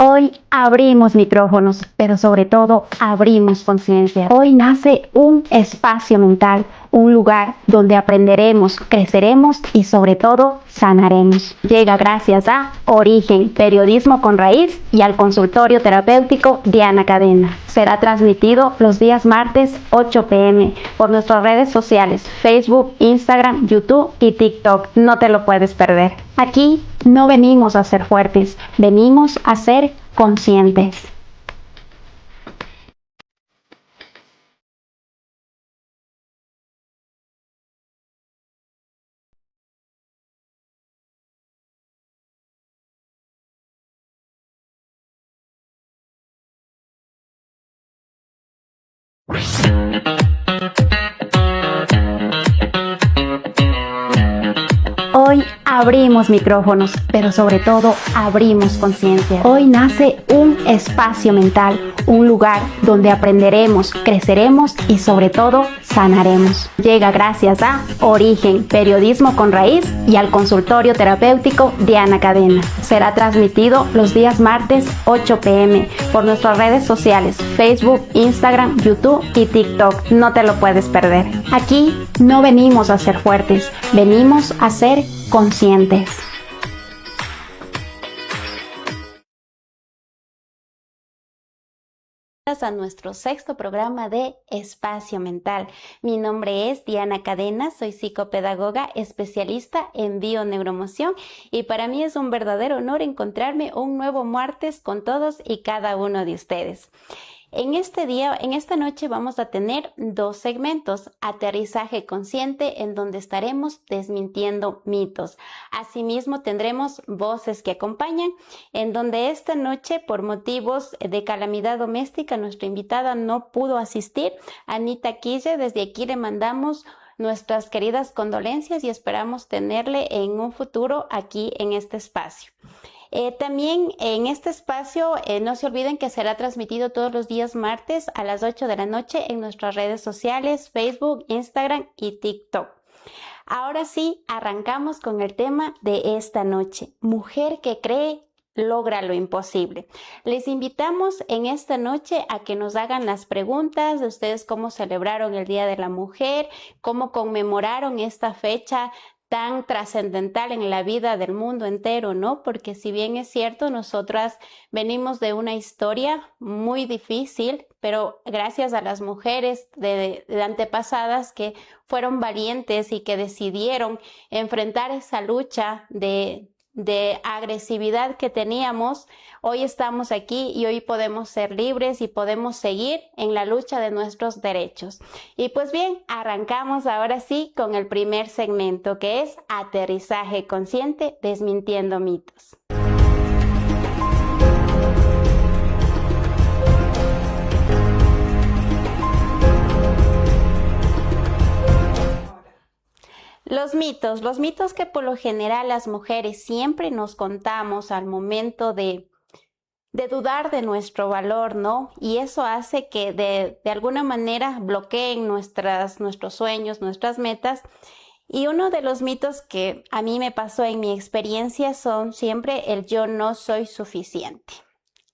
Hoy abrimos micrófonos, pero sobre todo abrimos conciencia. Hoy nace un espacio mental, un lugar donde aprenderemos, creceremos y sobre todo sanaremos. Llega gracias a Origen, Periodismo con Raíz y al consultorio terapéutico Diana Cadena. Será transmitido los días martes 8 p.m. por nuestras redes sociales, Facebook, Instagram, YouTube y TikTok. No te lo puedes perder. Aquí no venimos a ser fuertes, venimos a ser conscientes. Hoy abrimos micrófonos, pero sobre todo abrimos conciencia. Hoy nace un espacio mental, un lugar donde aprenderemos, creceremos y sobre todo sanaremos. Llega gracias a Origen, Periodismo con Raíz y al consultorio terapéutico Diana Cadena. Será transmitido los días martes 8 p.m. por nuestras redes sociales, Facebook, Instagram, YouTube y TikTok. No te lo puedes perder. Aquí no venimos a ser fuertes, venimos a ser conscientes. A nuestro sexto programa de Espacio Mental. Mi nombre es Diana Cadena, soy psicopedagoga especialista en bioneuromoción y para mí es un verdadero honor encontrarme un nuevo martes con todos y cada uno de ustedes. En esta noche vamos a tener dos segmentos: aterrizaje consciente, en donde estaremos desmintiendo mitos. Asimismo tendremos voces que acompañan, en donde esta noche, por motivos de calamidad doméstica, nuestra invitada no pudo asistir, Anita Quille. Desde aquí le mandamos nuestras queridas condolencias y esperamos tenerle en un futuro aquí en este espacio. También en este espacio no se olviden que será transmitido todos los días martes a las 8 de la noche en nuestras redes sociales, Facebook, Instagram y TikTok. Ahora sí, arrancamos con el tema de esta noche: mujer que cree logra lo imposible. Les invitamos en esta noche a que nos hagan las preguntas de ustedes: cómo celebraron el Día de la Mujer, cómo conmemoraron esta fecha tan trascendental en la vida del mundo entero, ¿no? Porque si bien es cierto, nosotras venimos de una historia muy difícil, pero gracias a las mujeres de antepasadas que fueron valientes y que decidieron enfrentar esa lucha de agresividad que teníamos, hoy estamos aquí y hoy podemos ser libres y podemos seguir en la lucha de nuestros derechos. Y pues bien, arrancamos ahora sí con el primer segmento, que es aterrizaje consciente, desmintiendo mitos. Los mitos que por lo general las mujeres siempre nos contamos al momento de dudar de nuestro valor, ¿no? Y eso hace que de alguna manera bloqueen nuestros sueños, nuestras metas. Y uno de los mitos que a mí me pasó en mi experiencia son siempre el yo no soy suficiente.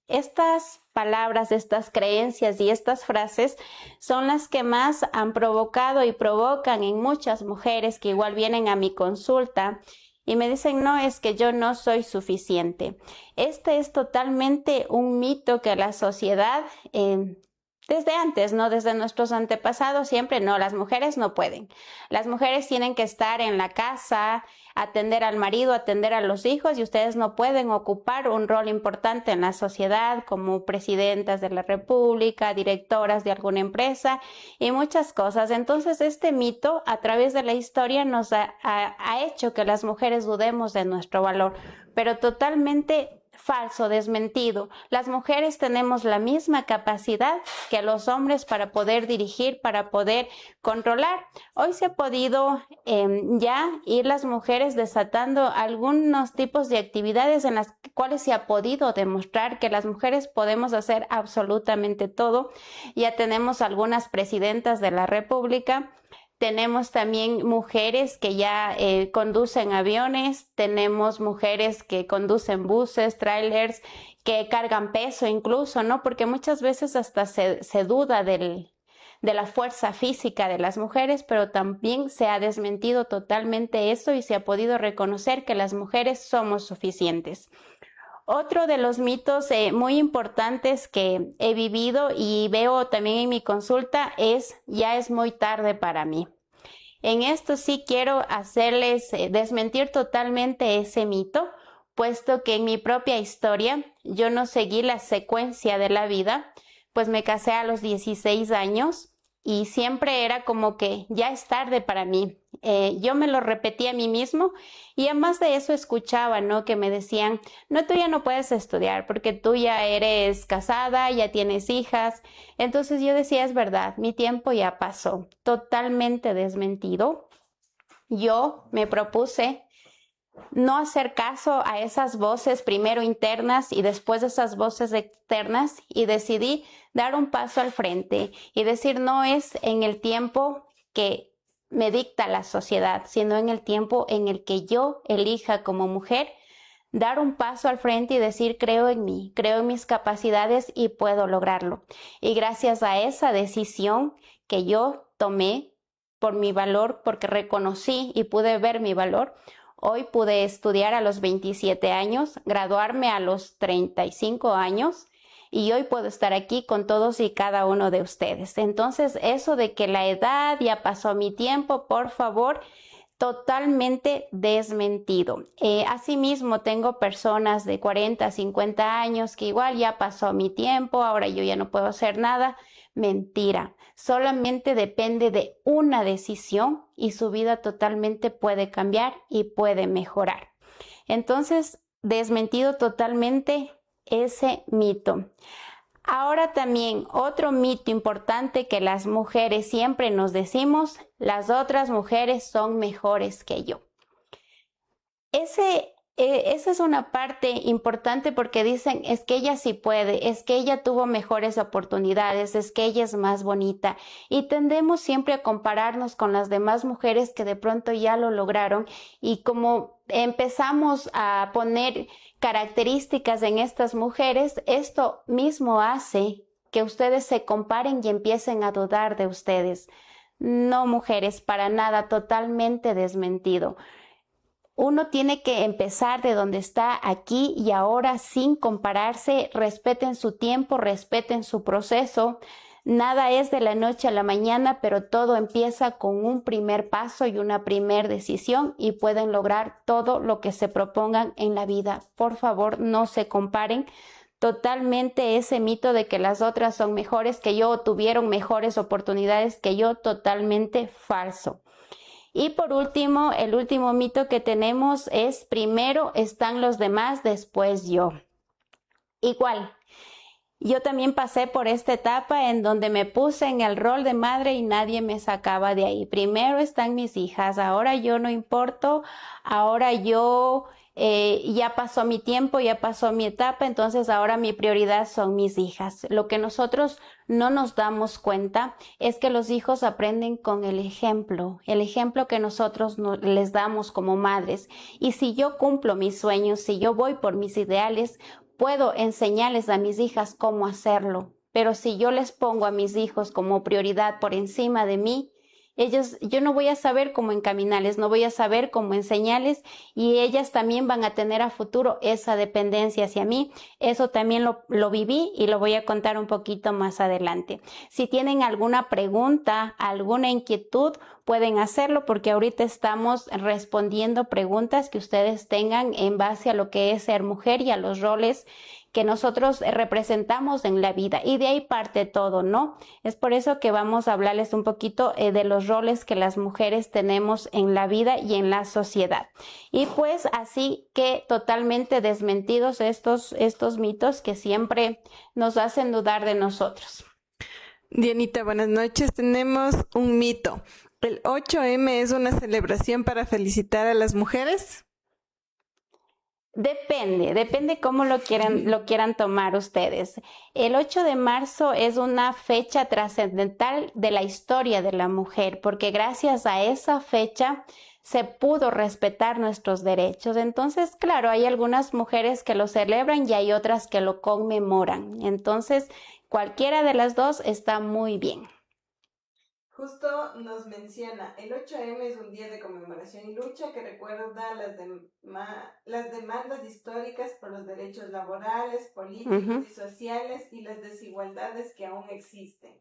Estas palabras, estas creencias y estas frases son las que más han provocado y provocan en muchas mujeres que igual vienen a mi consulta y me dicen: no, es que yo no soy suficiente. Este es totalmente un mito que la sociedad, desde antes, ¿no? Desde nuestros antepasados siempre: no, las mujeres no pueden. Las mujeres tienen que estar en la casa, atender al marido, atender a los hijos, y ustedes no pueden ocupar un rol importante en la sociedad como presidentas de la república, directoras de alguna empresa y muchas cosas. Entonces este mito a través de la historia nos ha hecho que las mujeres dudemos de nuestro valor, pero totalmente falso, desmentido. Las mujeres tenemos la misma capacidad que los hombres para poder dirigir, para poder controlar. Hoy se ha podido ya ir las mujeres desatando algunos tipos de actividades en las cuales se ha podido demostrar que las mujeres podemos hacer absolutamente todo. Ya tenemos algunas presidentas de la República, Tenemos también mujeres que ya conducen aviones, tenemos mujeres que conducen buses, trailers, que cargan peso incluso, ¿no? Porque muchas veces hasta se duda de la fuerza física de las mujeres, pero también se ha desmentido totalmente eso y se ha podido reconocer que las mujeres somos suficientes. Otro de los mitos muy importantes que he vivido y veo también en mi consulta es: ya es muy tarde para mí. En esto sí quiero hacerles desmentir totalmente ese mito, puesto que en mi propia historia yo no seguí la secuencia de la vida, pues me casé a los 16 años y siempre era como que ya es tarde para mí. Yo me lo repetí a mí mismo y además de eso escuchaba, ¿no? Que me decían: no, tú ya no puedes estudiar porque tú ya eres casada, ya tienes hijas. Entonces yo decía: es verdad, mi tiempo ya pasó. Totalmente desmentido. Yo me propuse no hacer caso a esas voces, primero internas y después de esas voces externas, y decidí dar un paso al frente y decir: no es en el tiempo que me dicta la sociedad, sino en el tiempo en el que yo elija como mujer dar un paso al frente y decir: creo en mí, creo en mis capacidades y puedo lograrlo. Y gracias a esa decisión que yo tomé por mi valor, porque reconocí y pude ver mi valor, hoy pude estudiar a los 27 años, graduarme a los 35 años y hoy puedo estar aquí con todos y cada uno de ustedes. Entonces, eso de que la edad ya pasó mi tiempo, por favor, totalmente desmentido. Asimismo, tengo personas de 40, 50 años que igual ya pasó mi tiempo, ahora yo ya no puedo hacer nada. Mentira, solamente depende de una decisión y su vida totalmente puede cambiar y puede mejorar. Entonces, desmentido totalmente ese mito. Ahora también otro mito importante que las mujeres siempre nos decimos: las otras mujeres son mejores que yo. Esa es una parte importante porque dicen: es que ella sí puede, es que ella tuvo mejores oportunidades, es que ella es más bonita. Y tendemos siempre a compararnos con las demás mujeres que de pronto ya lo lograron, y como empezamos a poner características en estas mujeres, esto mismo hace que ustedes se comparen y empiecen a dudar de ustedes. No, mujeres, para nada, totalmente desmentido. Uno tiene que empezar de donde está, aquí y ahora, sin compararse. Respeten su tiempo, respeten su proceso. Nada es de la noche a la mañana, pero todo empieza con un primer paso y una primera decisión y pueden lograr todo lo que se propongan en la vida. Por favor, no se comparen. Totalmente ese mito de que las otras son mejores que yo o tuvieron mejores oportunidades que yo, totalmente falso. Y por último, el último mito que tenemos es: primero están los demás, después yo. Igual, yo también pasé por esta etapa en donde me puse en el rol de madre y nadie me sacaba de ahí. Primero están mis hijas, ahora yo no importo, ahora yo ya pasó mi tiempo, ya pasó mi etapa, entonces ahora mi prioridad son mis hijas. Lo que nosotros no nos damos cuenta es que los hijos aprenden con el ejemplo que nosotros les damos como madres. Y si yo cumplo mis sueños, si yo voy por mis ideales, puedo enseñarles a mis hijas cómo hacerlo. Pero si yo les pongo a mis hijos como prioridad por encima de mí, yo no voy a saber cómo encaminarles, no voy a saber cómo enseñarles, y ellas también van a tener a futuro esa dependencia hacia mí. Eso también lo viví y lo voy a contar un poquito más adelante. Si tienen alguna pregunta, alguna inquietud, pueden hacerlo, porque ahorita estamos respondiendo preguntas que ustedes tengan en base a lo que es ser mujer y a los roles que nosotros representamos en la vida, y de ahí parte todo, ¿no? Es por eso que vamos a hablarles un poquito de los roles que las mujeres tenemos en la vida y en la sociedad. Y pues así que totalmente desmentidos estos mitos que siempre nos hacen dudar de nosotros. Dianita, buenas noches. Tenemos un mito. ¿El 8M es una celebración para felicitar a las mujeres? Depende cómo lo quieran tomar ustedes. El 8 de marzo es una fecha trascendental de la historia de la mujer, porque gracias a esa fecha se pudo respetar nuestros derechos. Entonces, claro, hay algunas mujeres que lo celebran y hay otras que lo conmemoran. Entonces, cualquiera de las dos está muy bien. Justo nos menciona, el 8M es un día de conmemoración y lucha que recuerda las demandas históricas por los derechos laborales, políticos y sociales y las desigualdades que aún existen.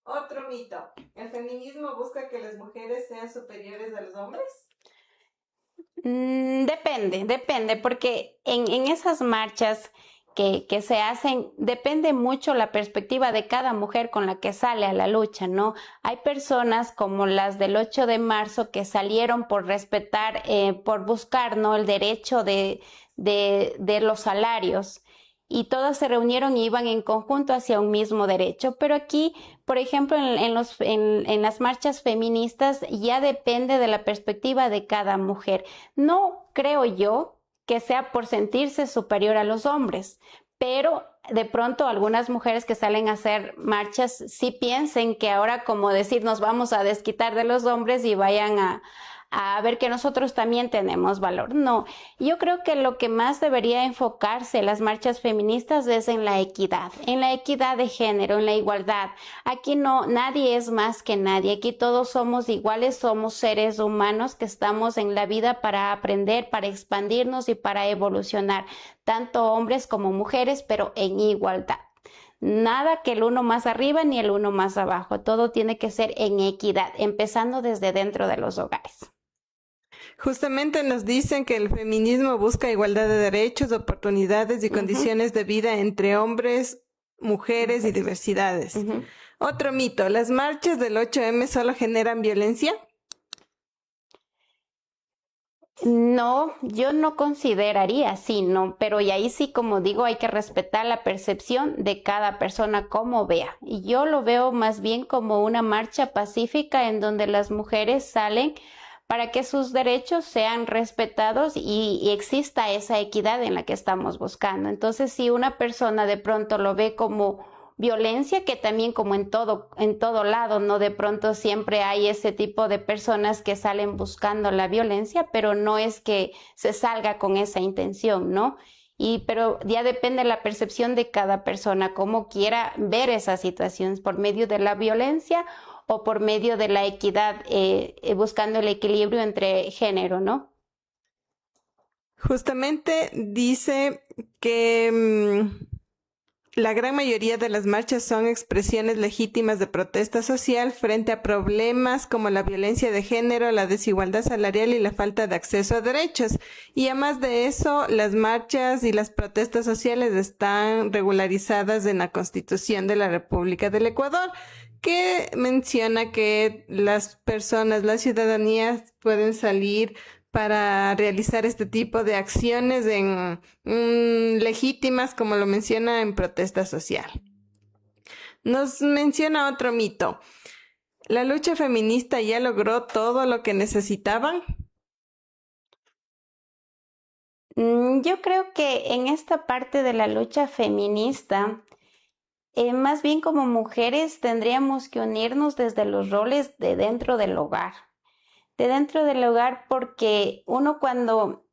Otro mito, ¿el feminismo busca que las mujeres sean superiores a los hombres? Depende, porque en esas marchas que se hacen, depende mucho la perspectiva de cada mujer con la que sale a la lucha, ¿no? Hay personas como las del 8 de marzo que salieron por respetar, por buscar, ¿no? El derecho de los salarios. Y todas se reunieron y iban en conjunto hacia un mismo derecho. Pero aquí, por ejemplo, en las marchas feministas ya depende de la perspectiva de cada mujer. No creo yo que sea por sentirse superior a los hombres, pero de pronto algunas mujeres que salen a hacer marchas sí piensen que ahora, como decir, nos vamos a desquitar de los hombres y vayan a ver que nosotros también tenemos valor. No, yo creo que lo que más debería enfocarse las marchas feministas es en la equidad de género, en la igualdad. Aquí no, nadie es más que nadie, aquí todos somos iguales, somos seres humanos que estamos en la vida para aprender, para expandirnos y para evolucionar, tanto hombres como mujeres, pero en igualdad. Nada que el uno más arriba ni el uno más abajo, todo tiene que ser en equidad, empezando desde dentro de los hogares. Justamente nos dicen que el feminismo busca igualdad de derechos, oportunidades y condiciones de vida entre hombres, mujeres y diversidades. Otro mito, ¿las marchas del 8M solo generan violencia? No, yo no consideraría así, no, pero y ahí sí, como digo, hay que respetar la percepción de cada persona como vea. Y yo lo veo más bien como una marcha pacífica en donde las mujeres salen para que sus derechos sean respetados y exista esa equidad en la que estamos buscando. Entonces, si una persona de pronto lo ve como violencia, que también como en todo lado, ¿no? De pronto siempre hay ese tipo de personas que salen buscando la violencia, pero no es que se salga con esa intención, ¿no? Pero ya depende de la percepción de cada persona, cómo quiera ver esas situaciones, por medio de la violencia o por medio de la equidad, buscando el equilibrio entre género, ¿no? Justamente dice que la gran mayoría de las marchas son expresiones legítimas de protesta social frente a problemas como la violencia de género, la desigualdad salarial y la falta de acceso a derechos. Y además de eso, las marchas y las protestas sociales están regularizadas en la Constitución de la República del Ecuador, que menciona que las personas, la ciudadanía pueden salir para realizar este tipo de acciones legítimas, como lo menciona en protesta social. Nos menciona otro mito. ¿La lucha feminista ya logró todo lo que necesitaban? Yo creo que en esta parte de la lucha feminista, más bien como mujeres tendríamos que unirnos desde los roles de dentro del hogar. De dentro del hogar, porque uno cuando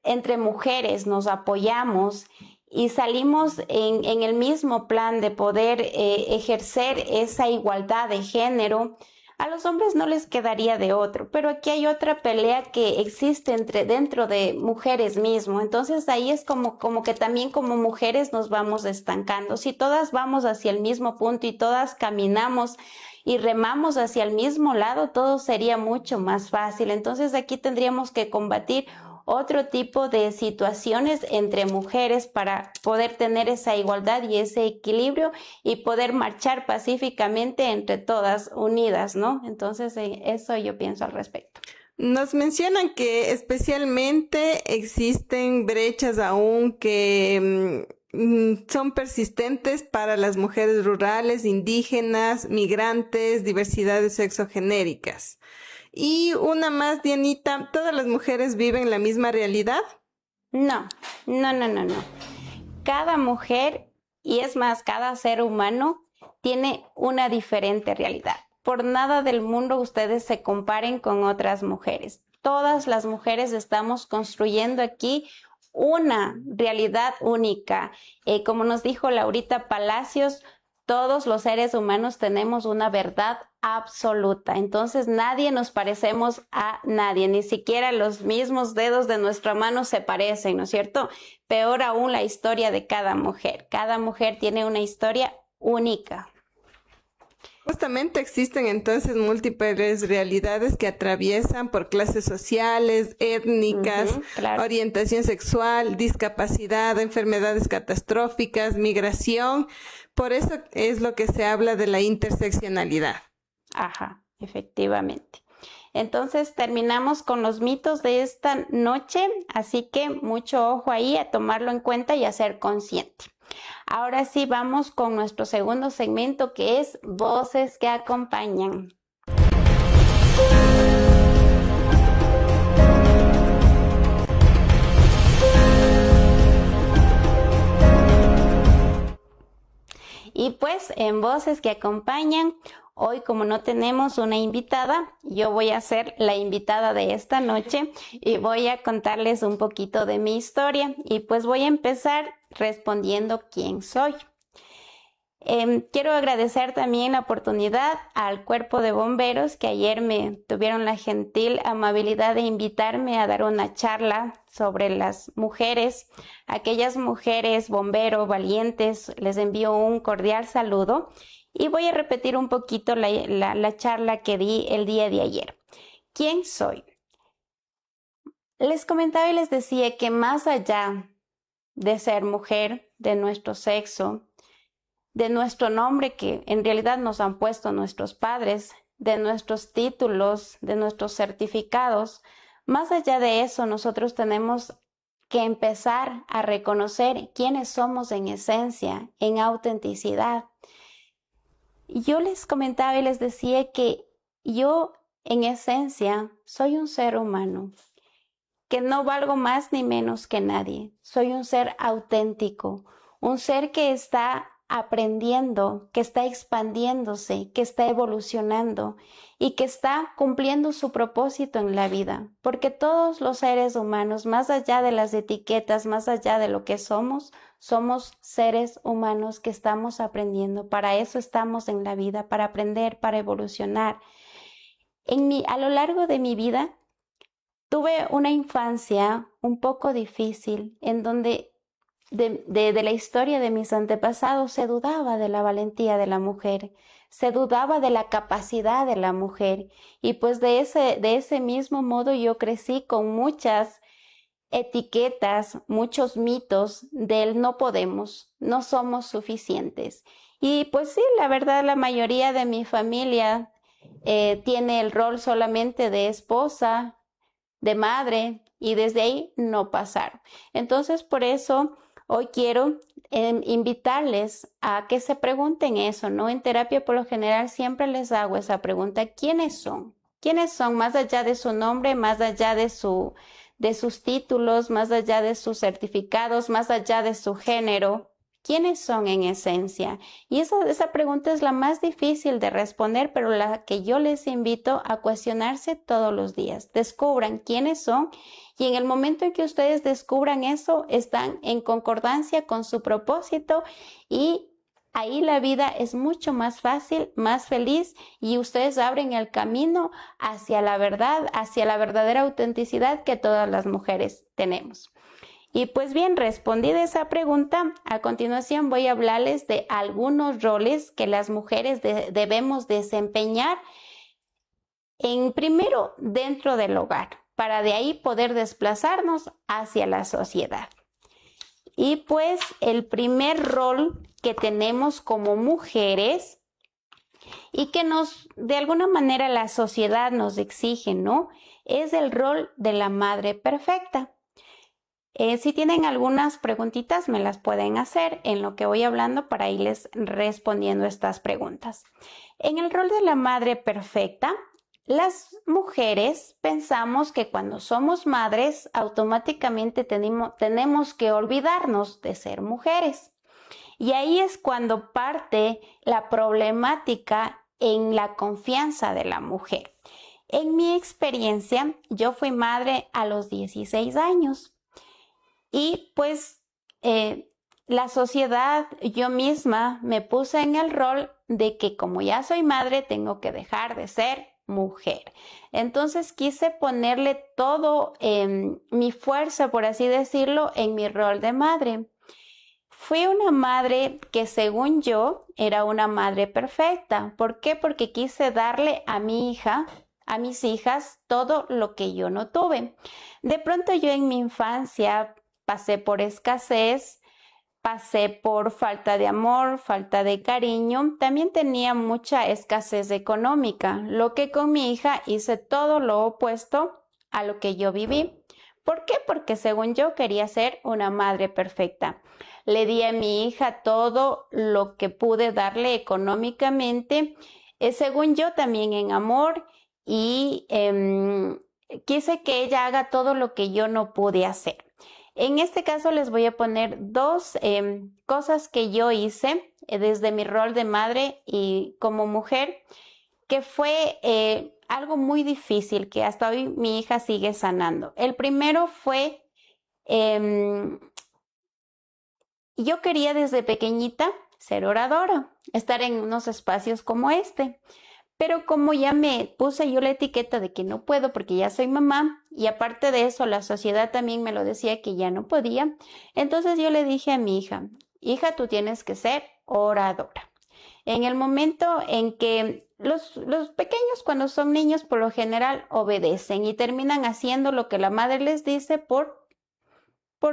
entre mujeres nos apoyamos y salimos en el mismo plan de poder ejercer esa igualdad de género, a los hombres no les quedaría de otro, pero aquí hay otra pelea que existe dentro de mujeres mismo. Entonces ahí es como que también como mujeres nos vamos estancando. Si todas vamos hacia el mismo punto y todas caminamos y remamos hacia el mismo lado, todo sería mucho más fácil. Entonces aquí tendríamos que combatir otro tipo de situaciones entre mujeres para poder tener esa igualdad y ese equilibrio y poder marchar pacíficamente entre todas unidas, ¿no? Entonces, eso yo pienso al respecto. Nos mencionan que especialmente existen brechas aún que son persistentes para las mujeres rurales, indígenas, migrantes, diversidades sexogenéricas. Y una más, Dianita, ¿todas las mujeres viven la misma realidad? No, no, no, no, no. Cada mujer, y es más, cada ser humano tiene una diferente realidad. Por nada del mundo ustedes se comparen con otras mujeres. Todas las mujeres estamos construyendo aquí una realidad única. Como nos dijo Laurita Palacios, todos los seres humanos tenemos una verdad absoluta. Entonces nadie nos parecemos a nadie, ni siquiera los mismos dedos de nuestra mano se parecen, ¿no es cierto? Peor aún la historia de cada mujer. Cada mujer tiene una historia única. Justamente existen entonces múltiples realidades que atraviesan por clases sociales, étnicas, claro. orientación sexual, discapacidad, enfermedades catastróficas, migración. Por eso es lo que se habla de la interseccionalidad. Ajá, efectivamente. Entonces terminamos con los mitos de esta noche, así que mucho ojo ahí a tomarlo en cuenta y a ser consciente. Ahora sí vamos con nuestro segundo segmento, que es Voces que acompañan. Y pues en Voces que acompañan, hoy como no tenemos una invitada, yo voy a ser la invitada de esta noche y voy a contarles un poquito de mi historia. Y pues voy a empezar respondiendo quién soy. Quiero agradecer también la oportunidad al Cuerpo de Bomberos que ayer me tuvieron la gentil amabilidad de invitarme a dar una charla sobre las mujeres, aquellas mujeres bombero valientes. Les envío un cordial saludo y voy a repetir un poquito la charla que di el día de ayer. ¿Quién soy? Les comentaba y les decía que más allá de ser mujer, de nuestro sexo, de nuestro nombre que en realidad nos han puesto nuestros padres, de nuestros títulos, de nuestros certificados, más allá de eso nosotros tenemos que empezar a reconocer quiénes somos en esencia, en autenticidad. Yo les comentaba y les decía que yo en esencia soy un ser humano, que no valgo más ni menos que nadie. Soy un ser auténtico, un ser que está aprendiendo, que está expandiéndose, que está evolucionando y que está cumpliendo su propósito en la vida. Porque todos los seres humanos, más allá de las etiquetas, más allá de lo que somos seres humanos que estamos aprendiendo. Para eso estamos en la vida, para aprender, para evolucionar. A lo largo de mi vida, tuve una infancia un poco difícil en donde de la historia de mis antepasados se dudaba de la valentía de la mujer, se dudaba de la capacidad de la mujer y pues de ese mismo modo yo crecí con muchas etiquetas, muchos mitos del no podemos, no somos suficientes. Y pues sí, la verdad la mayoría de mi familia tiene el rol solamente de esposa, de madre y desde ahí no pasaron. Entonces por eso hoy quiero invitarles a que se pregunten eso, ¿no? En terapia por lo general siempre les hago esa pregunta, ¿quiénes son? ¿Quiénes son más allá de su nombre, más allá de sus títulos, más allá de sus certificados, más allá de su género? ¿Quiénes son en esencia? Y esa pregunta es la más difícil de responder, pero la que yo les invito a cuestionarse todos los días. Descubran quiénes son y en el momento en que ustedes descubran eso, están en concordancia con su propósito y ahí la vida es mucho más fácil, más feliz y ustedes abren el camino hacia la verdad, hacia la verdadera autenticidad que todas las mujeres tenemos. Y pues bien, respondida esa pregunta, a continuación voy a hablarles de algunos roles que las mujeres debemos desempeñar primero dentro del hogar, para de ahí poder desplazarnos hacia la sociedad. Y pues el primer rol que tenemos como mujeres y que de alguna manera la sociedad nos exige, ¿no? Es el rol de la madre perfecta. Si tienen algunas preguntitas, me las pueden hacer en lo que voy hablando para irles respondiendo estas preguntas. En el rol de la madre perfecta, las mujeres pensamos que cuando somos madres automáticamente tenemos que olvidarnos de ser mujeres. Y ahí es cuando parte la problemática en la confianza de la mujer. En mi experiencia, yo fui madre a los 16 años y pues la sociedad, yo misma me puse en el rol de que como ya soy madre, tengo que dejar de ser mujer. Entonces quise ponerle todo mi fuerza, por así decirlo, en mi rol de madre. Fui una madre que según yo era una madre perfecta. ¿Por qué? Porque quise darle a mi hija, a mis hijas, todo lo que yo no tuve. De pronto yo en mi infancia pasé por escasez, pasé por falta de amor, falta de cariño. También tenía mucha escasez económica, lo que con mi hija hice todo lo opuesto a lo que yo viví. ¿Por qué? Porque según yo quería ser una madre perfecta. Le di a mi hija todo lo que pude darle económicamente, según yo también en amor, y quise que ella haga todo lo que yo no pude hacer. En este caso les voy a poner dos cosas que yo hice desde mi rol de madre y como mujer, que fue algo muy difícil que hasta hoy mi hija sigue sanando. El primero fue, yo quería desde pequeñita ser oradora, estar en unos espacios como este. Pero como ya me puse yo la etiqueta de que no puedo porque ya soy mamá y aparte de eso la sociedad también me lo decía que ya no podía, entonces yo le dije a mi hija, hija, tú tienes que ser oradora. En el momento en que los pequeños cuando son niños por lo general obedecen y terminan haciendo lo que la madre les dice por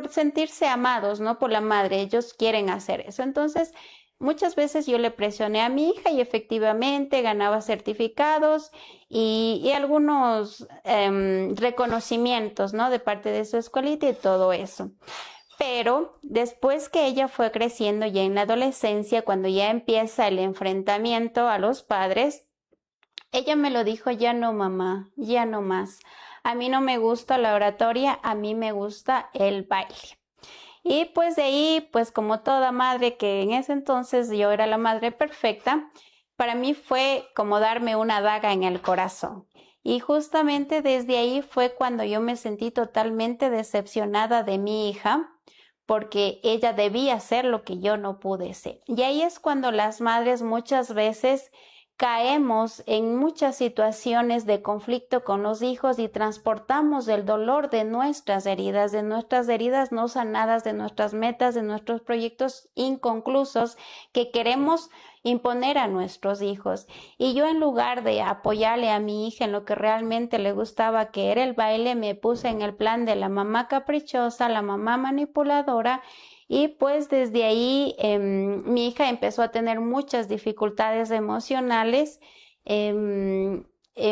sentirse amados, ¿no? Por la madre, ellos quieren hacer eso. Entonces, muchas veces yo le presioné a mi hija y efectivamente ganaba certificados y algunos reconocimientos, ¿no? De parte de su escuelita y todo eso. Pero después que ella fue creciendo ya en la adolescencia, cuando ya empieza el enfrentamiento a los padres, ella me lo dijo, ya no mamá, ya no más. A mí no me gusta la oratoria, a mí me gusta el baile. Y pues de ahí, pues como toda madre que en ese entonces yo era la madre perfecta, para mí fue como darme una daga en el corazón. Y justamente desde ahí fue cuando yo me sentí totalmente decepcionada de mi hija, porque ella debía ser lo que yo no pude ser. Y ahí es cuando las madres muchas veces caemos en muchas situaciones de conflicto con los hijos y transportamos el dolor de nuestras heridas no sanadas, de nuestras metas, de nuestros proyectos inconclusos que queremos imponer a nuestros hijos. Y yo en lugar de apoyarle a mi hija en lo que realmente le gustaba, que era el baile, me puse en el plan de la mamá caprichosa, la mamá manipuladora. Y pues desde ahí mi hija empezó a tener muchas dificultades emocionales,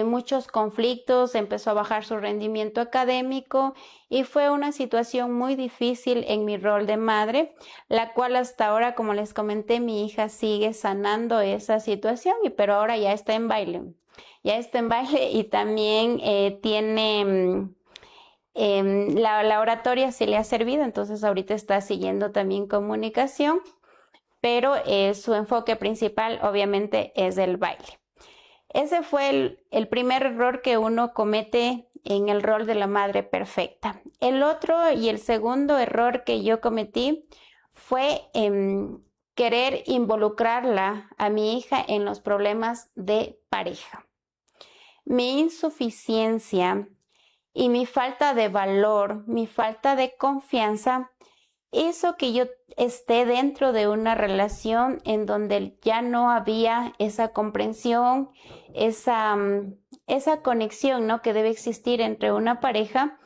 muchos conflictos, empezó a bajar su rendimiento académico y fue una situación muy difícil en mi rol de madre, la cual hasta ahora, como les comenté, mi hija sigue sanando esa situación, pero ahora ya está en baile. Ya está en baile y también tiene... la oratoria sí le ha servido, entonces ahorita está siguiendo también comunicación, pero su enfoque principal obviamente es el baile. Ese fue el primer error que uno comete en el rol de la madre perfecta. El otro y el segundo error que yo cometí fue querer involucrarla a mi hija en los problemas de pareja. Mi insuficiencia y mi falta de valor, mi falta de confianza, hizo que yo esté dentro de una relación en donde ya no había esa comprensión, esa conexión, ¿no? Que debe existir entre una pareja.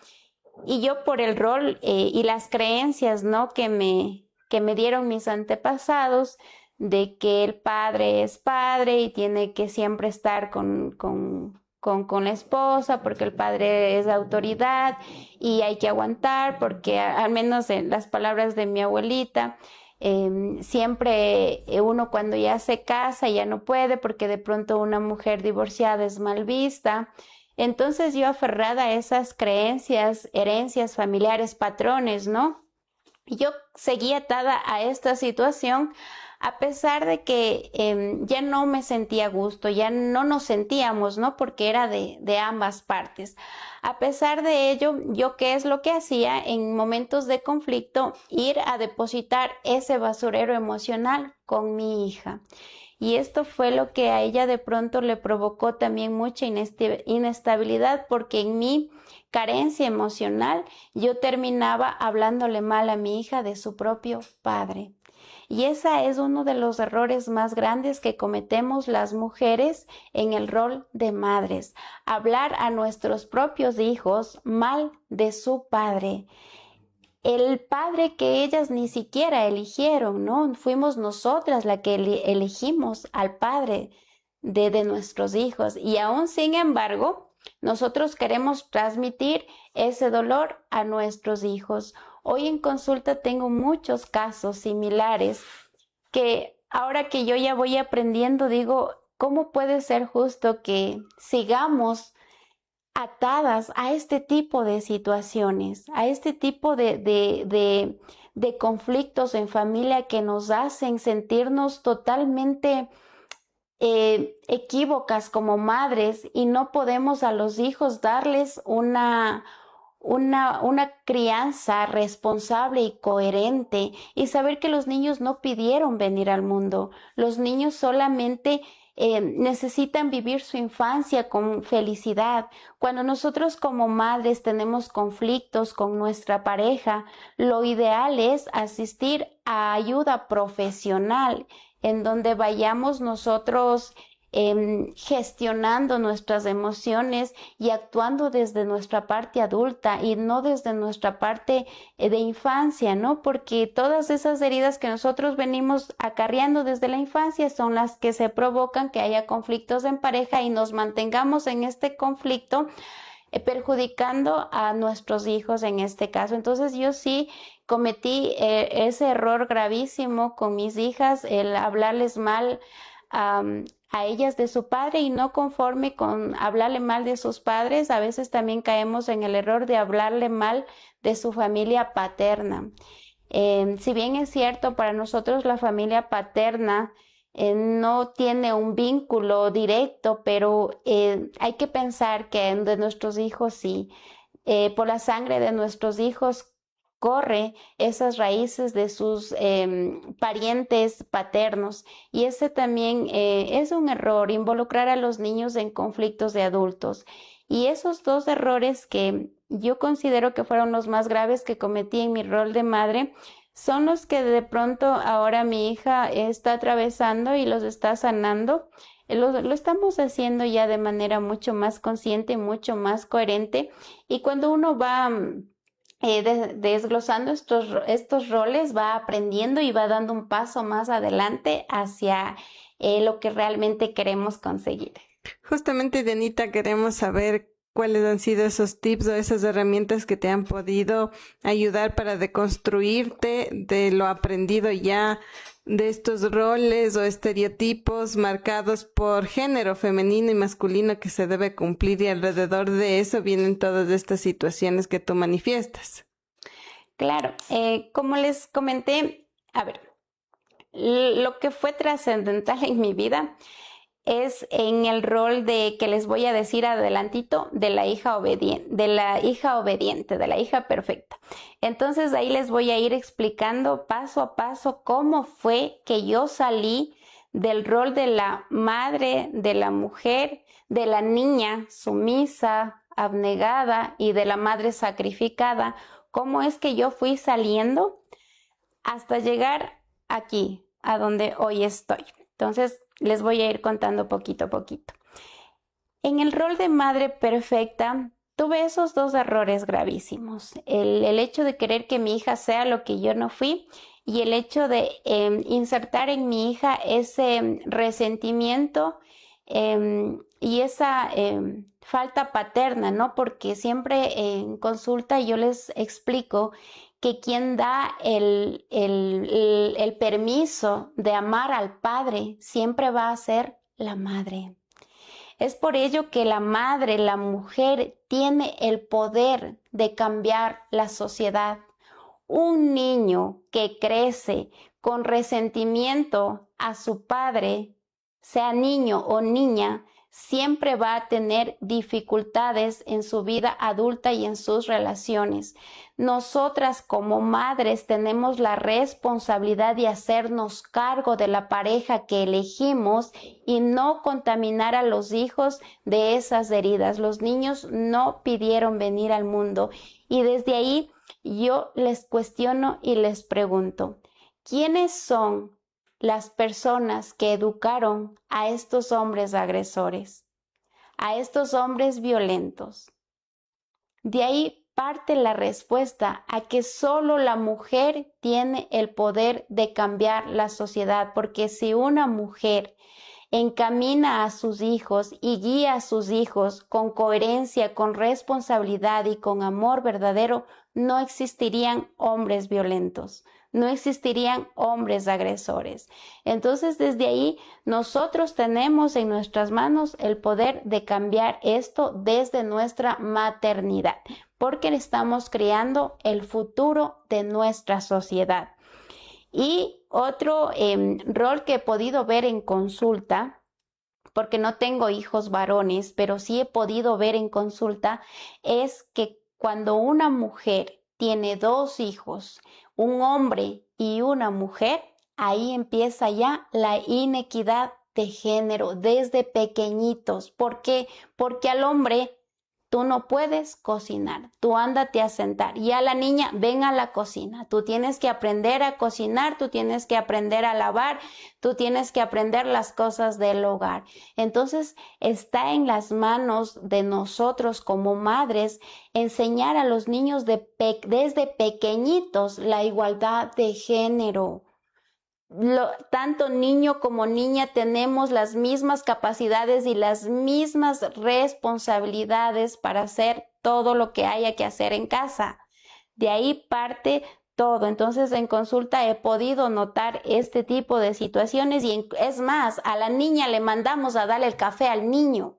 Y yo por el rol y las creencias, ¿no? que me dieron mis antepasados, de que el padre es padre y tiene que siempre estar con la esposa, porque el padre es la autoridad y hay que aguantar, porque al menos en las palabras de mi abuelita, Siempre uno cuando ya se casa ya no puede porque de pronto una mujer divorciada es mal vista. Entonces yo aferrada a esas creencias, herencias familiares, patrones, ¿no? Yo seguí atada a esta situación a pesar de que ya no me sentía a gusto, ya no nos sentíamos, ¿no? Porque era de ambas partes. A pesar de ello, yo qué es lo que hacía en momentos de conflicto, ir a depositar ese basurero emocional con mi hija. Y esto fue lo que a ella de pronto le provocó también mucha inestabilidad porque en mi carencia emocional yo terminaba hablándole mal a mi hija de su propio padre. Y ese es uno de los errores más grandes que cometemos las mujeres en el rol de madres, hablar a nuestros propios hijos mal de su padre. El padre que ellas ni siquiera eligieron, ¿no? Fuimos nosotras las que elegimos al padre de nuestros hijos y aún sin embargo, nosotros queremos transmitir ese dolor a nuestros hijos. Hoy en consulta tengo muchos casos similares que ahora que yo ya voy aprendiendo, digo, ¿cómo puede ser justo que sigamos atadas a este tipo de situaciones, a este tipo de conflictos en familia que nos hacen sentirnos totalmente equívocas como madres y no podemos a los hijos darles una crianza responsable y coherente y saber que los niños no pidieron venir al mundo, los niños solamente necesitan vivir su infancia con felicidad. Cuando nosotros como madres tenemos conflictos con nuestra pareja, lo ideal es asistir a ayuda profesional en donde vayamos nosotros gestionando nuestras emociones y actuando desde nuestra parte adulta y no desde nuestra parte de infancia, ¿no? Porque todas esas heridas que nosotros venimos acarreando desde la infancia son las que se provocan que haya conflictos en pareja y nos mantengamos en este conflicto perjudicando a nuestros hijos en este caso. Entonces yo sí cometí ese error gravísimo con mis hijas, el hablarles mal a ellas de su padre y no conforme con hablarle mal de sus padres, a veces también caemos en el error de hablarle mal de su familia paterna. Si bien es cierto, para nosotros la familia paterna no tiene un vínculo directo, pero hay que pensar que de nuestros hijos sí. Por la sangre de nuestros hijos corre esas raíces de sus parientes paternos y ese también es un error, involucrar a los niños en conflictos de adultos. Y esos dos errores que yo considero que fueron los más graves que cometí en mi rol de madre son los que de pronto ahora mi hija está atravesando y los está sanando. Lo estamos haciendo ya de manera mucho más consciente, mucho más coherente y cuando uno va desglosando estos roles, va aprendiendo y va dando un paso más adelante hacia lo que realmente queremos conseguir. Justamente, Dianita, queremos saber cuáles han sido esos tips o esas herramientas que te han podido ayudar para deconstruirte de lo aprendido ya de estos roles o estereotipos marcados por género femenino y masculino que se debe cumplir y alrededor de eso vienen todas estas situaciones que tú manifiestas. Claro, como les comenté, a ver, lo que fue trascendental en mi vida es en el rol de que les voy a decir adelantito de la hija obediente, de la hija perfecta. Entonces ahí les voy a ir explicando paso a paso cómo fue que yo salí del rol de la madre, de la mujer, de la niña sumisa, abnegada y de la madre sacrificada. Cómo es que yo fui saliendo hasta llegar aquí, a donde hoy estoy. Entonces, les voy a ir contando poquito a poquito. En el rol de madre perfecta, tuve esos dos errores gravísimos. El hecho de querer que mi hija sea lo que yo no fui y el hecho de insertar en mi hija ese resentimiento y esa falta paterna, ¿no? Porque siempre en consulta yo les explico que quien da el permiso de amar al padre siempre va a ser la madre. Es por ello que la madre, la mujer, tiene el poder de cambiar la sociedad. Un niño que crece con resentimiento a su padre, sea niño o niña, siempre va a tener dificultades en su vida adulta y en sus relaciones. Nosotras como madres tenemos la responsabilidad de hacernos cargo de la pareja que elegimos y no contaminar a los hijos de esas heridas. Los niños no pidieron venir al mundo y desde ahí yo les cuestiono y les pregunto, ¿quiénes son las personas que educaron a estos hombres agresores, a estos hombres violentos? De ahí parte la respuesta a que solo la mujer tiene el poder de cambiar la sociedad, porque si una mujer encamina a sus hijos y guía a sus hijos con coherencia, con responsabilidad y con amor verdadero, no existirían hombres violentos, no existirían hombres agresores. Entonces, desde ahí, nosotros tenemos en nuestras manos el poder de cambiar esto desde nuestra maternidad, porque estamos creando el futuro de nuestra sociedad. Y otro rol que he podido ver en consulta, porque no tengo hijos varones, pero sí he podido ver en consulta, es que cuando una mujer tiene 2 hijos, un hombre y una mujer, ahí empieza ya la inequidad de género desde pequeñitos. ¿Por qué? Porque al hombre tú no puedes cocinar, tú ándate a sentar. Y a la niña, ven a la cocina. Tú tienes que aprender a cocinar, tú tienes que aprender a lavar, tú tienes que aprender las cosas del hogar. Entonces, está en las manos de nosotros como madres enseñar a los niños desde pequeñitos la igualdad de género. Tanto niño como niña tenemos las mismas capacidades y las mismas responsabilidades para hacer todo lo que haya que hacer en casa. De ahí parte todo. Entonces, en consulta he podido notar este tipo de situaciones y es más, a la niña le mandamos a darle el café al niño.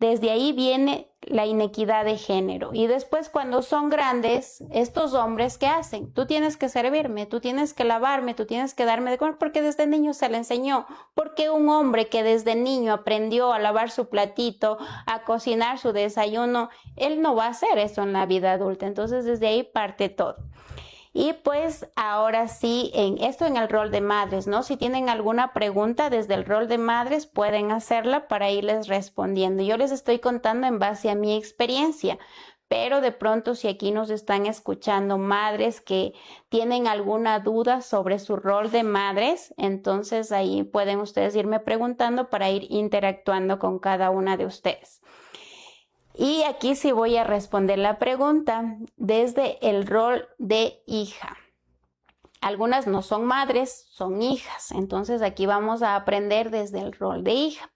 Desde ahí viene la inequidad de género. Y después cuando son grandes, estos hombres, ¿qué hacen? Tú tienes que servirme, tú tienes que lavarme, tú tienes que darme de comer, porque desde niño se le enseñó. Porque un hombre que desde niño aprendió a lavar su platito, a cocinar su desayuno, él no va a hacer eso en la vida adulta. Entonces desde ahí parte todo. Y pues ahora sí, esto en el rol de madres, ¿no? Si tienen alguna pregunta desde el rol de madres, pueden hacerla para irles respondiendo. Yo les estoy contando en base a mi experiencia, pero de pronto si aquí nos están escuchando madres que tienen alguna duda sobre su rol de madres, entonces ahí pueden ustedes irme preguntando para ir interactuando con cada una de ustedes. Y aquí sí voy a responder la pregunta desde el rol de hija. Algunas no son madres, son hijas. Entonces aquí vamos a aprender desde el rol de hija.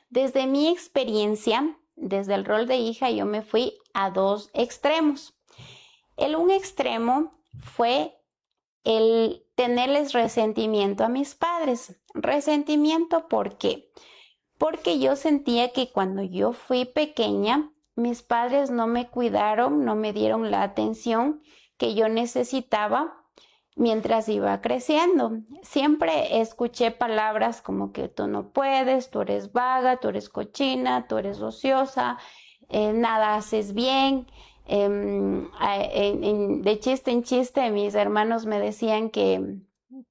Desde mi experiencia, desde el rol de hija, yo me fui a 2 extremos. Un extremo fue el tenerles resentimiento a mis padres. ¿Resentimiento por qué? Porque yo sentía que cuando yo fui pequeña, mis padres no me cuidaron, no me dieron la atención que yo necesitaba mientras iba creciendo. Siempre escuché palabras como que tú no puedes, tú eres vaga, tú eres cochina, tú eres ociosa, nada haces bien. De chiste en chiste, mis hermanos me decían que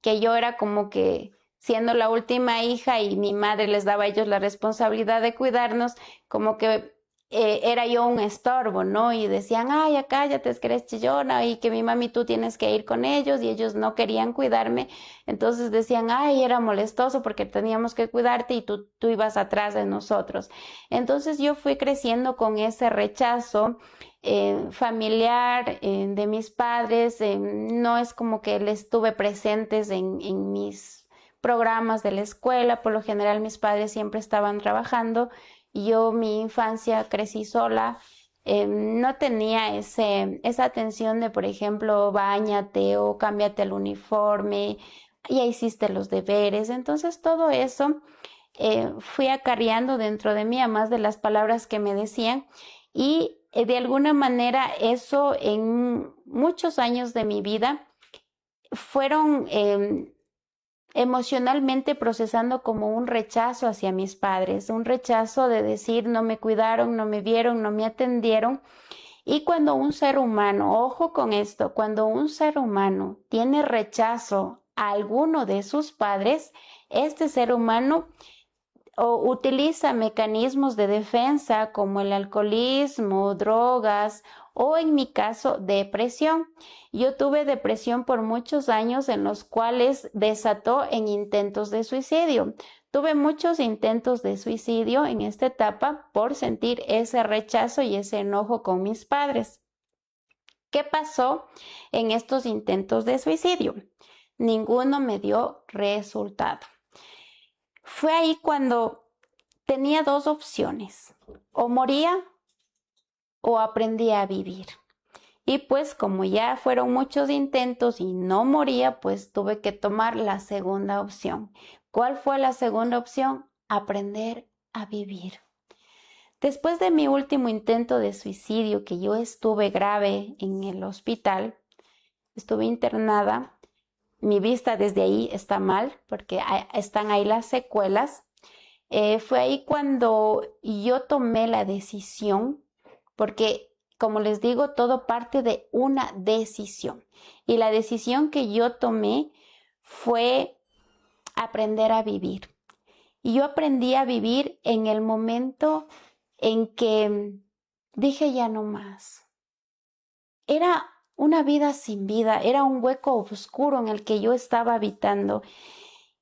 yo era como que siendo la última hija y mi madre les daba a ellos la responsabilidad de cuidarnos, como que era yo un estorbo, ¿no? Y decían, ay, ya cállate, es que eres chillona y que mi mami tú tienes que ir con ellos y ellos no querían cuidarme. Entonces decían, ay, era molestoso porque teníamos que cuidarte y tú ibas atrás de nosotros. Entonces yo fui creciendo con ese rechazo familiar de mis padres. No es como que les tuve presentes en mis programas de la escuela. Por lo general mis padres siempre estaban trabajando y yo mi infancia crecí sola. No tenía esa atención de, por ejemplo, báñate o cámbiate el uniforme, ya hiciste los deberes. Entonces todo eso fui acarreando dentro de mí, a más de las palabras que me decían, y de alguna manera eso en muchos años de mi vida fueron emocionalmente procesando como un rechazo hacia mis padres, un rechazo de decir no me cuidaron, no me vieron, no me atendieron. Y cuando un ser humano, ojo con esto, cuando un ser humano tiene rechazo a alguno de sus padres, este ser humano o utiliza mecanismos de defensa como el alcoholismo, drogas o en mi caso depresión. Yo tuve depresión por muchos años en los cuales desató en intentos de suicidio. Tuve muchos intentos de suicidio en esta etapa por sentir ese rechazo y ese enojo con mis padres. ¿Qué pasó en estos intentos de suicidio? Ninguno me dio resultado. Fue ahí cuando tenía dos opciones, o moría o aprendía a vivir. Y pues como ya fueron muchos intentos y no moría, pues tuve que tomar la segunda opción. ¿Cuál fue la segunda opción? Aprender a vivir. Después de mi último intento de suicidio, que yo estuve grave en el hospital, estuve internada, mi vista desde ahí está mal porque están ahí las secuelas. Fue ahí cuando yo tomé la decisión, porque como les digo, todo parte de una decisión. Y la decisión que yo tomé fue aprender a vivir. Y yo aprendí a vivir en el momento en que dije ya no más. Era una vida sin vida, era un hueco oscuro en el que yo estaba habitando.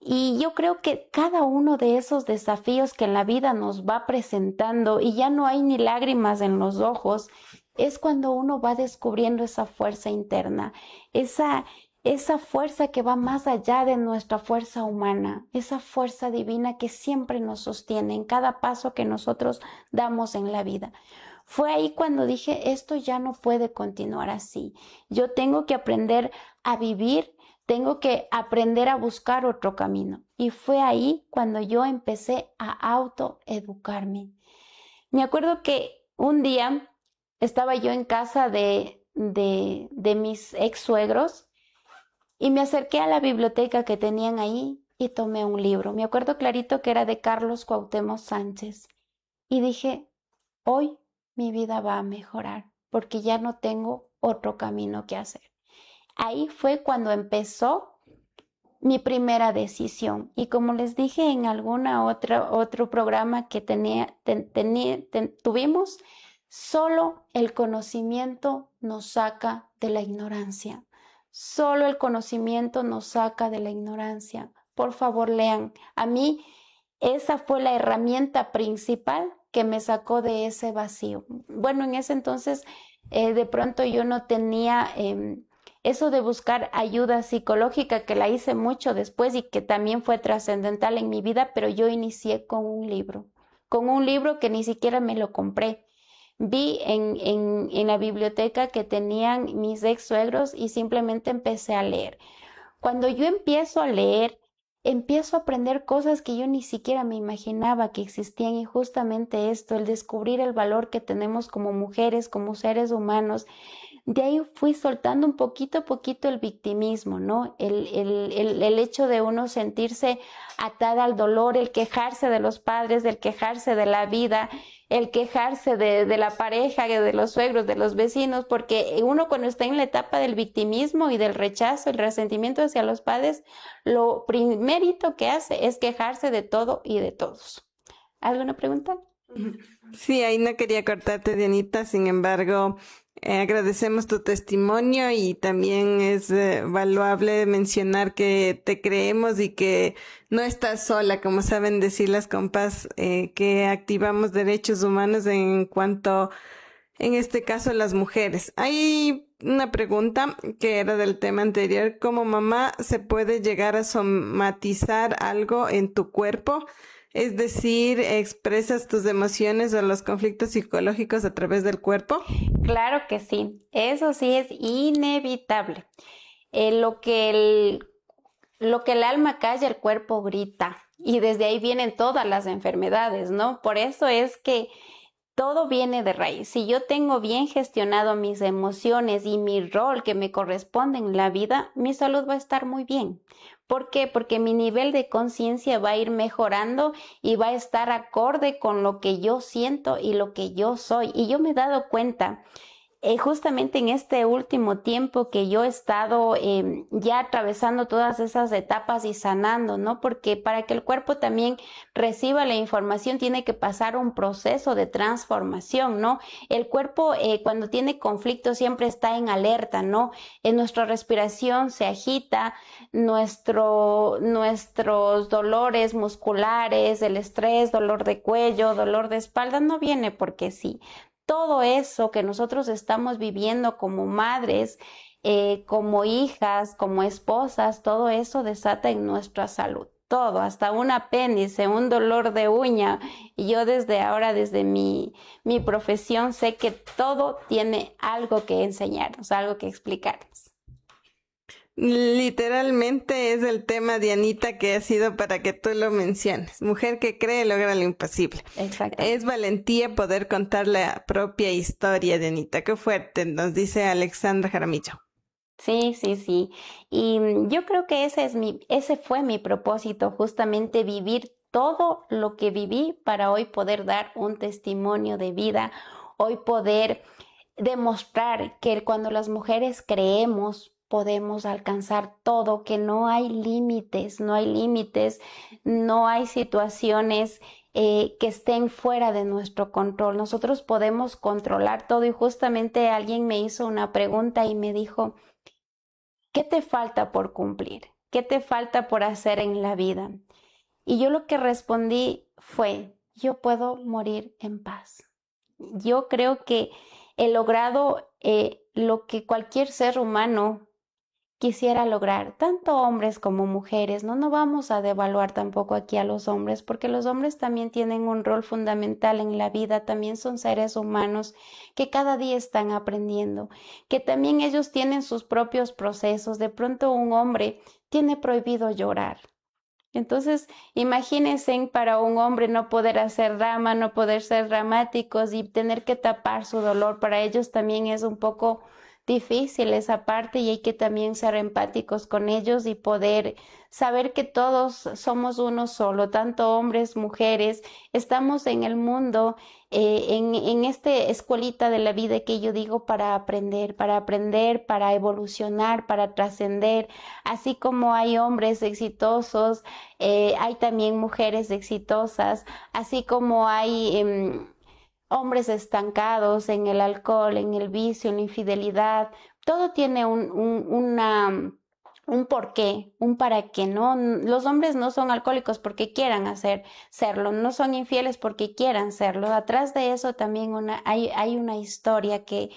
Y yo creo que cada uno de esos desafíos que en la vida nos va presentando y ya no hay ni lágrimas en los ojos, es cuando uno va descubriendo esa fuerza interna, esa fuerza que va más allá de nuestra fuerza humana, esa fuerza divina que siempre nos sostiene en cada paso que nosotros damos en la vida. Fue ahí cuando dije, esto ya no puede continuar así. Yo tengo que aprender a vivir, tengo que aprender a buscar otro camino. Y fue ahí cuando yo empecé a autoeducarme. Me acuerdo que un día estaba yo en casa de mis ex suegros y me acerqué a la biblioteca que tenían ahí y tomé un libro. Me acuerdo clarito que era de Carlos Cuauhtémoc Sánchez. Y dije, hoy mi vida va a mejorar porque ya no tengo otro camino que hacer. Ahí fue cuando empezó mi primera decisión. Y como les dije en alguna otro programa que tuvimos, solo el conocimiento nos saca de la ignorancia. Solo el conocimiento nos saca de la ignorancia. Por favor, lean. A mí esa fue la herramienta principal que me sacó de ese vacío. Bueno, en ese entonces de pronto yo no tenía eso de buscar ayuda psicológica, que la hice mucho después y que también fue trascendental en mi vida, pero yo inicié con un libro que ni siquiera me lo compré. Vi en la biblioteca que tenían mis ex suegros y simplemente empecé a leer. Cuando yo empiezo a leer, empiezo a aprender cosas que yo ni siquiera me imaginaba que existían, y justamente esto, el descubrir el valor que tenemos como mujeres, como seres humanos. De ahí fui soltando un poquito a poquito el victimismo, ¿no? El hecho de uno sentirse atada al dolor, el quejarse de los padres, el quejarse de la vida, el quejarse de la pareja, de los suegros, de los vecinos, porque uno cuando está en la etapa del victimismo y del rechazo, el resentimiento hacia los padres, lo primerito que hace es quejarse de todo y de todos. ¿Alguna pregunta? Sí, ahí no quería cortarte, Dianita, sin embargo, agradecemos tu testimonio y también es valuable mencionar que te creemos y que no estás sola, como saben decir las compas que activamos derechos humanos en cuanto, en este caso, las mujeres. Hay una pregunta que era del tema anterior. ¿Como mamá se puede llegar a somatizar algo en tu cuerpo? Es decir, ¿expresas tus emociones o los conflictos psicológicos a través del cuerpo? Claro que sí, eso sí es inevitable. Lo que el alma calla, el cuerpo grita. Y desde ahí vienen todas las enfermedades, ¿no? Por eso es que todo viene de raíz. Si yo tengo bien gestionado mis emociones y mi rol que me corresponde en la vida, mi salud va a estar muy bien. ¿Por qué? Porque mi nivel de conciencia va a ir mejorando y va a estar acorde con lo que yo siento y lo que yo soy. Y yo me he dado cuenta justamente en este último tiempo que yo he estado ya atravesando todas esas etapas y sanando, ¿no? Porque para que el cuerpo también reciba la información tiene que pasar un proceso de transformación, ¿no? El cuerpo cuando tiene conflicto siempre está en alerta, ¿no? Nuestra respiración se agita, nuestros dolores musculares, el estrés, dolor de cuello, dolor de espalda, no viene porque sí. Todo eso que nosotros estamos viviendo como madres, como hijas, como esposas, todo eso desata en nuestra salud. Todo, hasta un apéndice, un dolor de uña. Y yo desde ahora, desde mi profesión, sé que todo tiene algo que enseñarnos, algo que explicarnos. Literalmente es el tema, Dianita, que ha sido para que tú lo menciones. Mujer que cree logra lo imposible. Exacto. Es valentía poder contar la propia historia, Dianita. Qué fuerte, nos dice Alexandra Jaramillo. Sí, sí, sí. Y yo creo que ese fue mi propósito, justamente vivir todo lo que viví para hoy poder dar un testimonio de vida, hoy poder demostrar que cuando las mujeres creemos podemos alcanzar todo, que no hay límites, no hay límites, no hay situaciones que estén fuera de nuestro control. Nosotros podemos controlar todo y justamente alguien me hizo una pregunta y me dijo, ¿qué te falta por cumplir? ¿Qué te falta por hacer en la vida? Y yo lo que respondí fue, yo puedo morir en paz. Yo creo que he logrado lo que cualquier ser humano quisiera lograr, tanto hombres como mujeres. No vamos a devaluar tampoco aquí a los hombres, porque los hombres también tienen un rol fundamental en la vida, también son seres humanos que cada día están aprendiendo, que también ellos tienen sus propios procesos. De pronto un hombre tiene prohibido llorar. Entonces, imagínense para un hombre no poder hacer drama, no poder ser dramáticos y tener que tapar su dolor. Para ellos también es un poco difícil esa parte y hay que también ser empáticos con ellos y poder saber que todos somos uno solo, tanto hombres, mujeres, estamos en el mundo, en esta escuelita de la vida que yo digo para evolucionar, para trascender, así como hay hombres exitosos, hay también mujeres exitosas, así como hay hombres estancados en el alcohol, en el vicio, en la infidelidad. Todo tiene un porqué, un para qué, ¿no? Los hombres no son alcohólicos porque quieran serlo, no son infieles porque quieran serlo. Atrás de eso también hay una historia que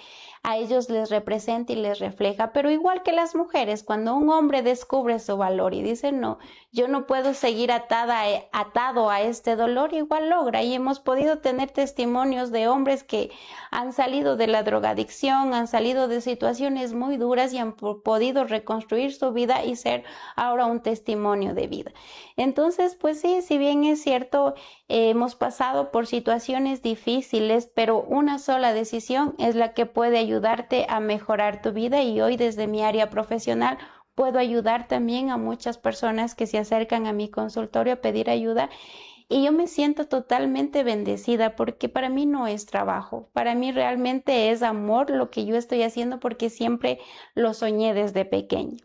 a ellos les representa y les refleja, pero igual que las mujeres, cuando un hombre descubre su valor y dice, no, yo no puedo seguir atado a este dolor, igual logra. Y hemos podido tener testimonios de hombres que han salido de la drogadicción, han salido de situaciones muy duras y han podido reconstruir su vida y ser ahora un testimonio de vida. Entonces, pues sí, si bien es cierto, hemos pasado por situaciones difíciles, pero una sola decisión es la que puede ayudarte a mejorar tu vida y hoy desde mi área profesional puedo ayudar también a muchas personas que se acercan a mi consultorio a pedir ayuda y yo me siento totalmente bendecida porque para mí no es trabajo, para mí realmente es amor lo que yo estoy haciendo porque siempre lo soñé desde pequeña.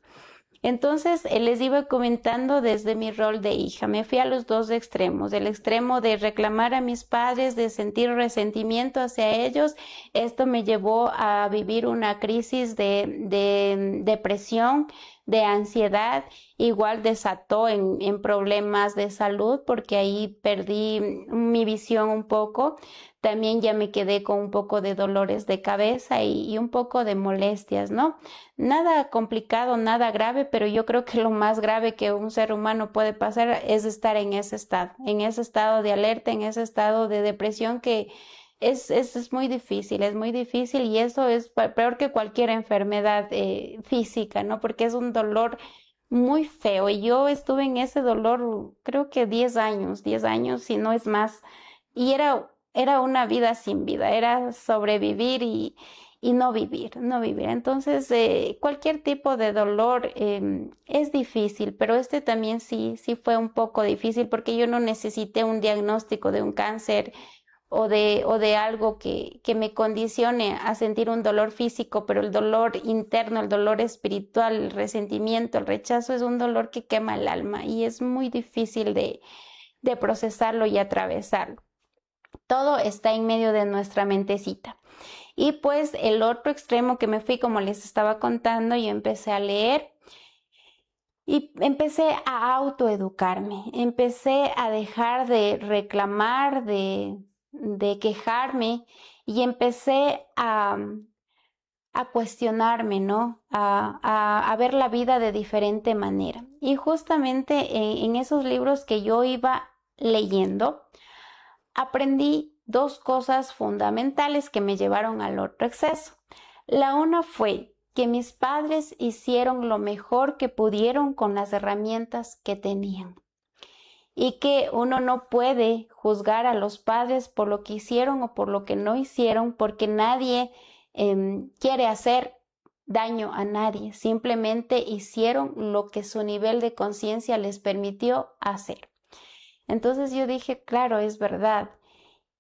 Entonces, les iba comentando desde mi rol de hija, me fui a los dos extremos, el extremo de reclamar a mis padres, de sentir resentimiento hacia ellos, esto me llevó a vivir una crisis de depresión, de ansiedad, igual desató en problemas de salud porque ahí perdí mi visión un poco. También ya me quedé con un poco de dolores de cabeza y un poco de molestias, ¿no? Nada complicado, nada grave, pero yo creo que lo más grave que un ser humano puede pasar es estar en ese estado de alerta, en ese estado de depresión que es muy difícil y eso es peor que cualquier enfermedad física, ¿no? Porque es un dolor muy feo y yo estuve en ese dolor creo que 10 años, si no es más, y era una vida sin vida, era sobrevivir y no vivir, no vivir. Entonces, cualquier tipo de dolor es difícil, pero este también sí fue un poco difícil porque yo no necesité un diagnóstico de un cáncer o de algo que me condicione a sentir un dolor físico, pero el dolor interno, el dolor espiritual, el resentimiento, el rechazo es un dolor que quema el alma y es muy difícil de procesarlo y atravesarlo. Todo está en medio de nuestra mentecita. Y pues el otro extremo que me fui, como les estaba contando, yo empecé a leer y empecé a autoeducarme, empecé a dejar de reclamar, de quejarme y empecé a cuestionarme, ¿no? A ver la vida de diferente manera. Y justamente en esos libros que yo iba leyendo, aprendí dos cosas fundamentales que me llevaron al otro exceso. La una fue que mis padres hicieron lo mejor que pudieron con las herramientas que tenían y que uno no puede juzgar a los padres por lo que hicieron o por lo que no hicieron porque nadie quiere hacer daño a nadie, simplemente hicieron lo que su nivel de conciencia les permitió hacer. Entonces yo dije, claro, es verdad.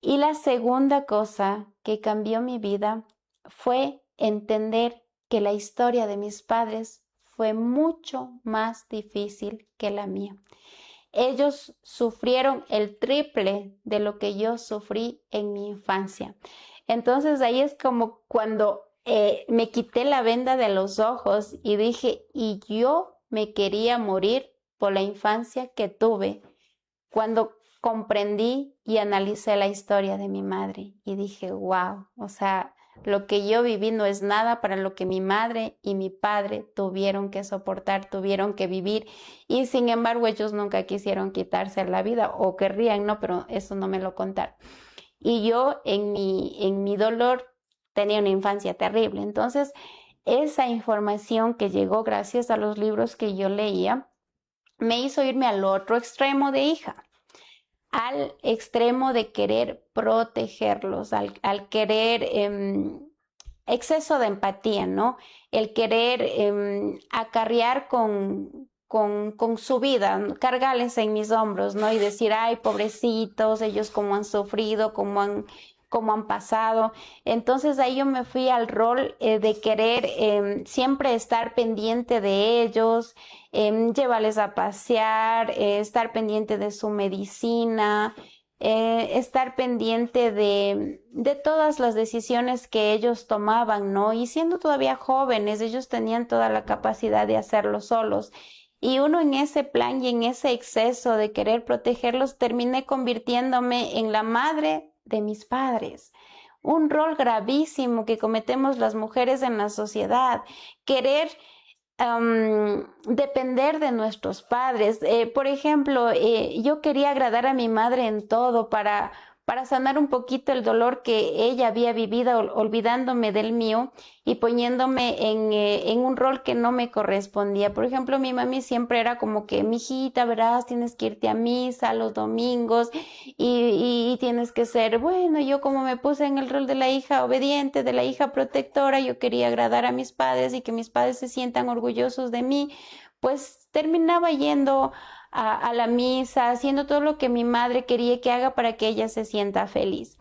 Y la segunda cosa que cambió mi vida fue entender que la historia de mis padres fue mucho más difícil que la mía. Ellos sufrieron el triple de lo que yo sufrí en mi infancia. Entonces ahí es como cuando me quité la venda de los ojos y dije, y yo me quería morir por la infancia que tuve cuando comprendí y analicé la historia de mi madre y dije, wow, o sea, lo que yo viví no es nada para lo que mi madre y mi padre tuvieron que soportar, tuvieron que vivir y sin embargo ellos nunca quisieron quitarse la vida o querrían, no, pero eso no me lo contaron. Y yo en mi dolor tenía una infancia terrible. Entonces, esa información que llegó gracias a los libros que yo leía me hizo irme al otro extremo de hija, al extremo de querer protegerlos, al querer exceso de empatía, ¿no? El querer acarrear con su vida, cargarles en mis hombros, ¿no? Y decir, ay, pobrecitos, ellos cómo han sufrido, cómo han pasado. Entonces ahí yo me fui al rol de querer siempre estar pendiente de ellos, llevarles a pasear, estar pendiente de su medicina, estar pendiente de todas las decisiones que ellos tomaban, ¿no? Y siendo todavía jóvenes, ellos tenían toda la capacidad de hacerlo solos. Y uno en ese plan y en ese exceso de querer protegerlos, terminé convirtiéndome en la madre de mis padres. Un rol gravísimo que cometemos las mujeres en la sociedad, querer depender de nuestros padres. Por ejemplo, yo quería agradar a mi madre en todo para sanar un poquito el dolor que ella había vivido, olvidándome del mío y poniéndome en un rol que no me correspondía. Por ejemplo, mi mami siempre era como que, mijita, verás, tienes que irte a misa los domingos y tienes que ser, bueno, yo como me puse en el rol de la hija obediente, de la hija protectora, yo quería agradar a mis padres y que mis padres se sientan orgullosos de mí, pues terminaba yendo a la misa, haciendo todo lo que mi madre quería que haga para que ella se sienta feliz.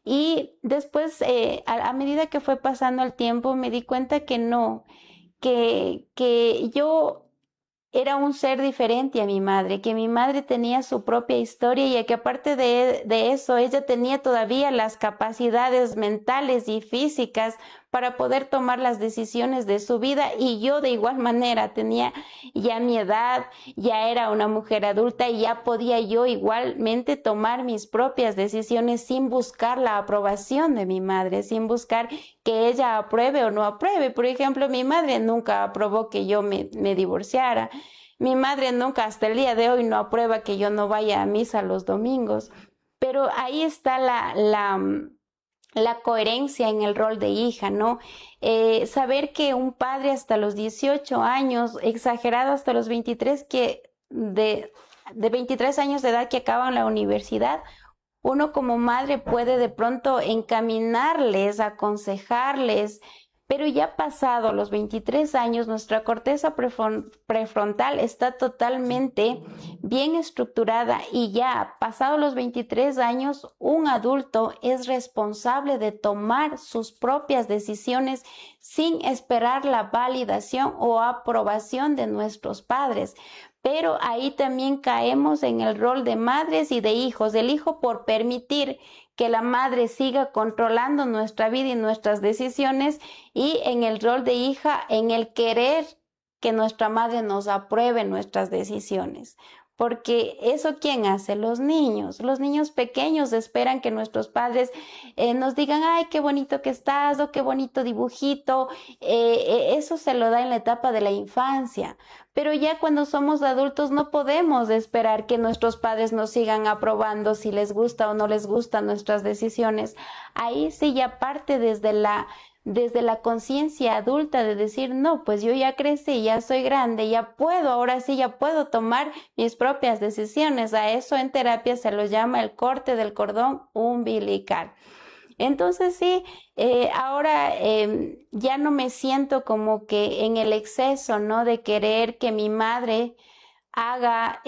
Y después, a medida que fue pasando el tiempo, me di cuenta que no, que yo era un ser diferente a mi madre, que mi madre tenía su propia historia y que aparte de eso, ella tenía todavía las capacidades mentales y físicas para poder tomar las decisiones de su vida, y yo de igual manera tenía ya mi edad, ya era una mujer adulta y ya podía yo igualmente tomar mis propias decisiones sin buscar la aprobación de mi madre, sin buscar que ella apruebe o no apruebe. Por ejemplo, mi madre nunca aprobó que yo me divorciara. Mi madre nunca, hasta el día de hoy, no aprueba que yo no vaya a misa los domingos. Pero ahí está la coherencia en el rol de hija, ¿no? Saber que un padre hasta los 18 años, exagerado hasta los 23, de 23 años de edad que acaban la universidad, uno como madre puede de pronto encaminarles, aconsejarles, pero ya pasado los 23 años, nuestra corteza prefrontal está totalmente bien estructurada, y ya pasado los 23 años, un adulto es responsable de tomar sus propias decisiones sin esperar la validación o aprobación de nuestros padres. Pero ahí también caemos en el rol de madres y de hijos, del hijo por permitir que la madre siga controlando nuestra vida y nuestras decisiones, y en el rol de hija, en el querer que nuestra madre nos apruebe nuestras decisiones. Porque eso, ¿quién hace? Los niños. Los niños pequeños esperan que nuestros padres nos digan, ay, qué bonito que estás, o qué bonito dibujito. Eso se lo da en la etapa de la infancia. Pero ya cuando somos adultos no podemos esperar que nuestros padres nos sigan aprobando si les gusta o no les gustan nuestras decisiones. Ahí sí ya parte desde la conciencia adulta de decir, no, pues yo ya crecí, ya soy grande, ya puedo, ahora sí ya puedo tomar mis propias decisiones. A eso en terapia se lo llama el corte del cordón umbilical. Entonces sí, ahora ya no me siento como que en el exceso, ¿no? De querer que mi madre haga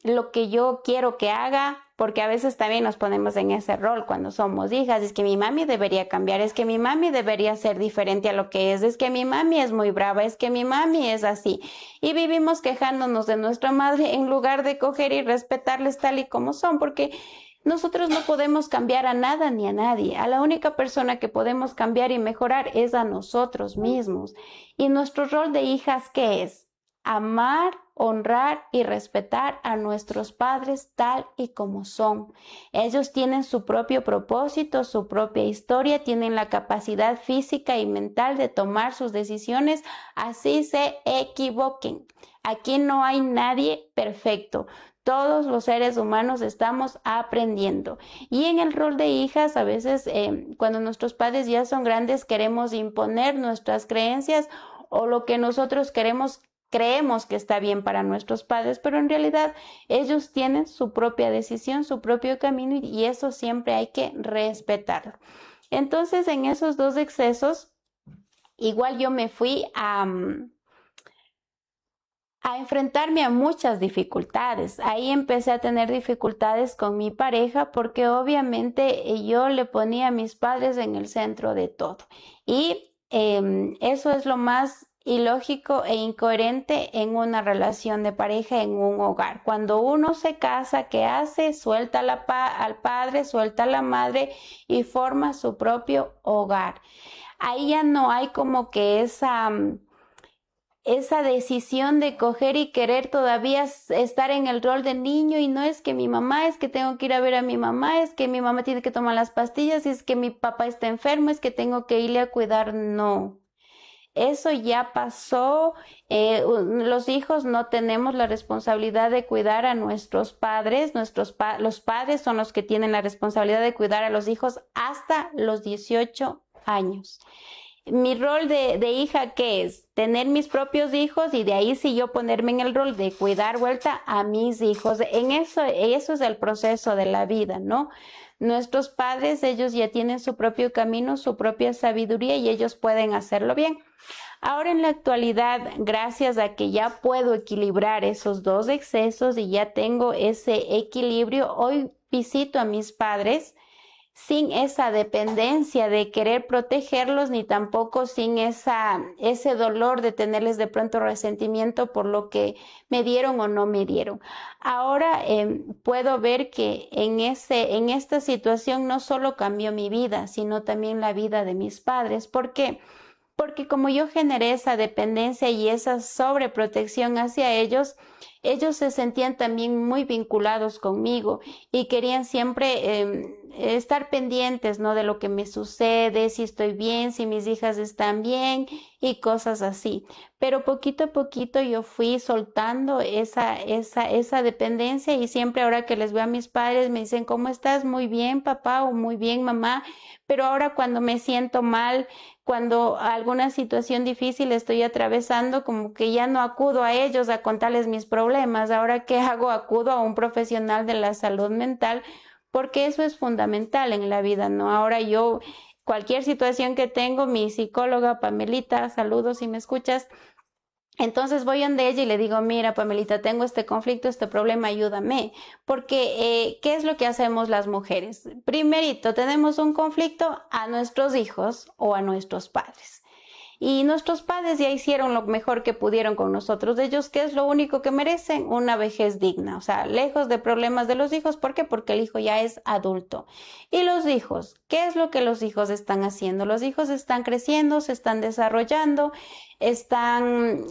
lo que yo quiero que haga, porque a veces también nos ponemos en ese rol cuando somos hijas. Es que mi mami debería cambiar, es que mi mami debería ser diferente a lo que es que mi mami es muy brava, es que mi mami es así. Y vivimos quejándonos de nuestra madre en lugar de coger y respetarles tal y como son, porque nosotros no podemos cambiar a nada ni a nadie. A la única persona que podemos cambiar y mejorar es a nosotros mismos. Y nuestro rol de hijas, ¿qué es? Amar, honrar y respetar a nuestros padres tal y como son. Ellos tienen su propio propósito, su propia historia, tienen la capacidad física y mental de tomar sus decisiones, así se equivoquen. Aquí no hay nadie perfecto. Todos los seres humanos estamos aprendiendo. Y en el rol de hijas, a veces cuando nuestros padres ya son grandes, queremos imponer nuestras creencias o lo que nosotros creemos que está bien para nuestros padres, pero en realidad ellos tienen su propia decisión, su propio camino, y eso siempre hay que respetarlo. Entonces, en esos dos excesos, igual yo me fui a enfrentarme a muchas dificultades. Ahí empecé a tener dificultades con mi pareja porque obviamente yo le ponía a mis padres en el centro de todo. Y eso es lo más ilógico e incoherente en una relación de pareja, en un hogar. Cuando uno se casa, ¿qué hace? Suelta al padre, suelta a la madre y forma su propio hogar. Ahí ya no hay como que esa decisión de coger y querer todavía estar en el rol de niño, y no es que mi mamá, es que tengo que ir a ver a mi mamá, es que mi mamá tiene que tomar las pastillas, es que mi papá está enfermo, es que tengo que irle a cuidar. No, eso ya pasó. Los hijos no tenemos la responsabilidad de cuidar a nuestros padres. Los padres son los que tienen la responsabilidad de cuidar a los hijos hasta los 18 años. Mi rol de hija, ¿qué es? Tener mis propios hijos, y de ahí sí yo ponerme en el rol de cuidar vuelta a mis hijos. Eso es el proceso de la vida, ¿no? Nuestros padres, ellos ya tienen su propio camino, su propia sabiduría, y ellos pueden hacerlo bien. Ahora en la actualidad, gracias a que ya puedo equilibrar esos dos excesos y ya tengo ese equilibrio, hoy visito a mis padres sin esa dependencia de querer protegerlos, ni tampoco sin ese dolor de tenerles de pronto resentimiento por lo que me dieron o no me dieron. Ahora puedo ver que en esta situación no solo cambió mi vida, sino también la vida de mis padres. ¿Por qué? Porque como yo generé esa dependencia y esa sobreprotección hacia ellos, ellos se sentían también muy vinculados conmigo y querían siempre estar pendientes, ¿no? De lo que me sucede, si estoy bien, si mis hijas están bien y cosas así. Pero poquito a poquito yo fui soltando esa dependencia y siempre ahora que les veo a mis padres me dicen, ¿cómo estás? Muy bien, papá, o muy bien, mamá. Pero ahora cuando me siento mal, cuando alguna situación difícil estoy atravesando, como que ya no acudo a ellos a contarles mis problemas. Ahora, ¿qué hago? Acudo a un profesional de la salud mental, porque eso es fundamental en la vida, ¿no? Ahora yo, cualquier situación que tengo, mi psicóloga, Pamelita, saludos si me escuchas. Entonces voy donde ella y le digo, mira, Pamelita, tengo este conflicto, este problema, ayúdame. Porque, ¿qué es lo que hacemos las mujeres? Primerito, tenemos un conflicto a nuestros hijos o a nuestros padres. Y nuestros padres ya hicieron lo mejor que pudieron con nosotros. Ellos, ¿qué es lo único que merecen? Una vejez digna. O sea, lejos de problemas de los hijos. ¿Por qué? Porque el hijo ya es adulto. Y los hijos, ¿qué es lo que los hijos están haciendo? Los hijos están creciendo, se están desarrollando, están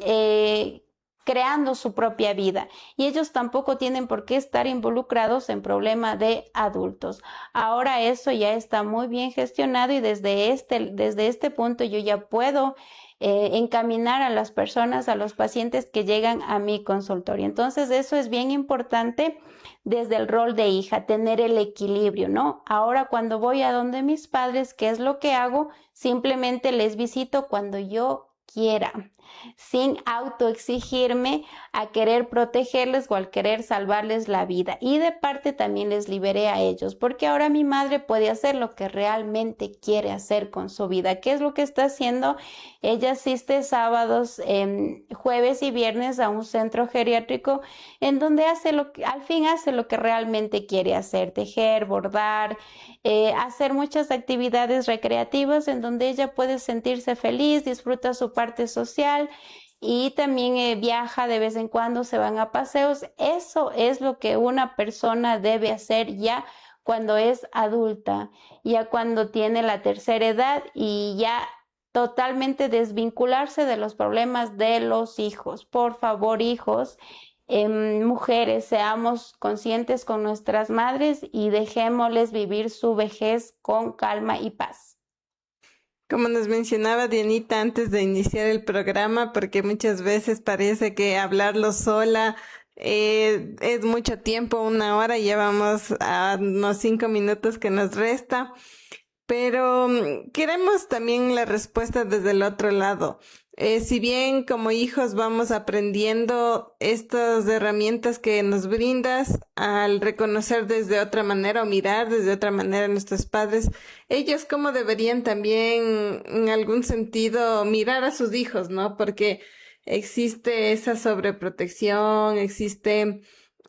creando su propia vida y ellos tampoco tienen por qué estar involucrados en problemas de adultos. Ahora eso ya está muy bien gestionado y desde este punto yo ya puedo encaminar a las personas, a los pacientes que llegan a mi consultorio. Entonces eso es bien importante desde el rol de hija, tener el equilibrio, ¿no? Ahora cuando voy a donde mis padres, ¿qué es lo que hago? Simplemente les visito cuando yo quiera, sin autoexigirme a querer protegerles o al querer salvarles la vida. Y de parte también les liberé a ellos, porque ahora mi madre puede hacer lo que realmente quiere hacer con su vida. ¿Qué es lo que está haciendo? Ella asiste sábados, jueves y viernes a un centro geriátrico en donde al fin hace lo que realmente quiere hacer, tejer, bordar, hacer muchas actividades recreativas en donde ella puede sentirse feliz, disfruta su parte social y también viaja de vez en cuando, se van a paseos. Eso es lo que una persona debe hacer ya cuando es adulta, ya cuando tiene la tercera edad y ya totalmente desvincularse de los problemas de los hijos. Por favor, hijos, mujeres, seamos conscientes con nuestras madres y dejémosles vivir su vejez con calma y paz. Como nos mencionaba Dianita antes de iniciar el programa, porque muchas veces parece que hablarlo sola es mucho tiempo, 1 hora, ya vamos a unos 5 minutos que nos resta. Pero queremos también la respuesta desde el otro lado. Si bien como hijos vamos aprendiendo estas herramientas que nos brindas al reconocer desde otra manera o mirar desde otra manera a nuestros padres, ellos cómo deberían también en algún sentido mirar a sus hijos, ¿no? Porque existe esa sobreprotección, existe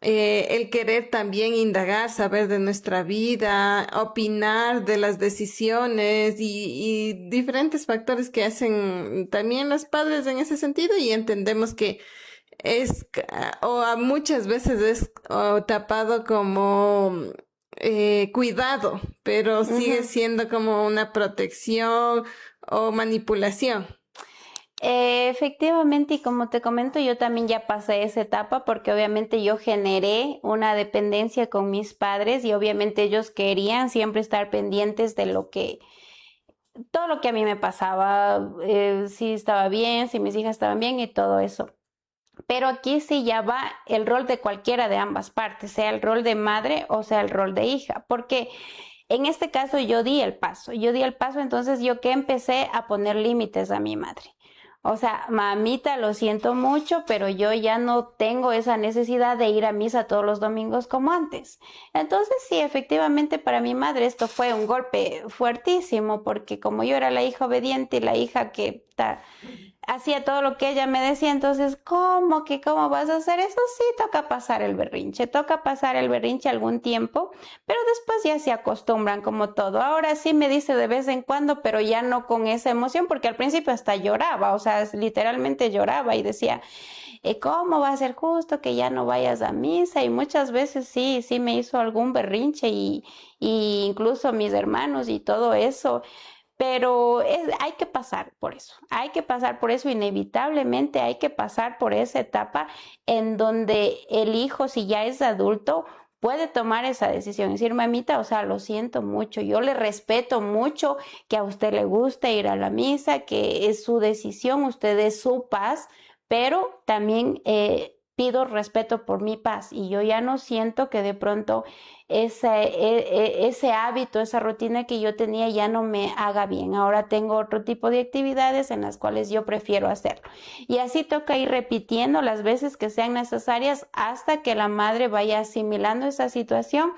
el querer también indagar, saber de nuestra vida, opinar de las decisiones y diferentes factores que hacen también los padres en ese sentido y entendemos que o a muchas veces es tapado como cuidado, pero sigue siendo como una protección o manipulación. Efectivamente, y como te comento, yo también ya pasé esa etapa porque obviamente yo generé una dependencia con mis padres y obviamente ellos querían siempre estar pendientes de todo lo que a mí me pasaba, si estaba bien, si mis hijas estaban bien y todo eso. Pero aquí sí ya va el rol de cualquiera de ambas partes, sea el rol de madre o sea el rol de hija, porque en este caso yo di el paso, entonces yo que empecé a poner límites a mi madre. O sea, mamita, lo siento mucho, pero yo ya no tengo esa necesidad de ir a misa todos los domingos como antes. Entonces, sí, efectivamente, para mi madre esto fue un golpe fuertísimo, porque como yo era la hija obediente y la hija que hacía todo lo que ella me decía. Entonces, ¿cómo vas a hacer eso? Sí, toca pasar el berrinche algún tiempo, pero después ya se acostumbran como todo. Ahora sí me dice de vez en cuando, pero ya no con esa emoción, porque al principio hasta lloraba, o sea, literalmente lloraba y decía, ¿cómo va a ser justo que ya no vayas a misa? Y muchas veces sí me hizo algún berrinche y incluso mis hermanos y todo eso. Pero hay que pasar por eso, inevitablemente hay que pasar por esa etapa en donde el hijo, si ya es adulto, puede tomar esa decisión, decir, mamita, o sea, lo siento mucho, yo le respeto mucho que a usted le guste ir a la misa, que es su decisión, usted es su paz, pero también pido respeto por mi paz y yo ya no siento que de pronto ese hábito, esa rutina que yo tenía ya no me haga bien. Ahora tengo otro tipo de actividades en las cuales yo prefiero hacerlo. Y así toca ir repitiendo las veces que sean necesarias hasta que la madre vaya asimilando esa situación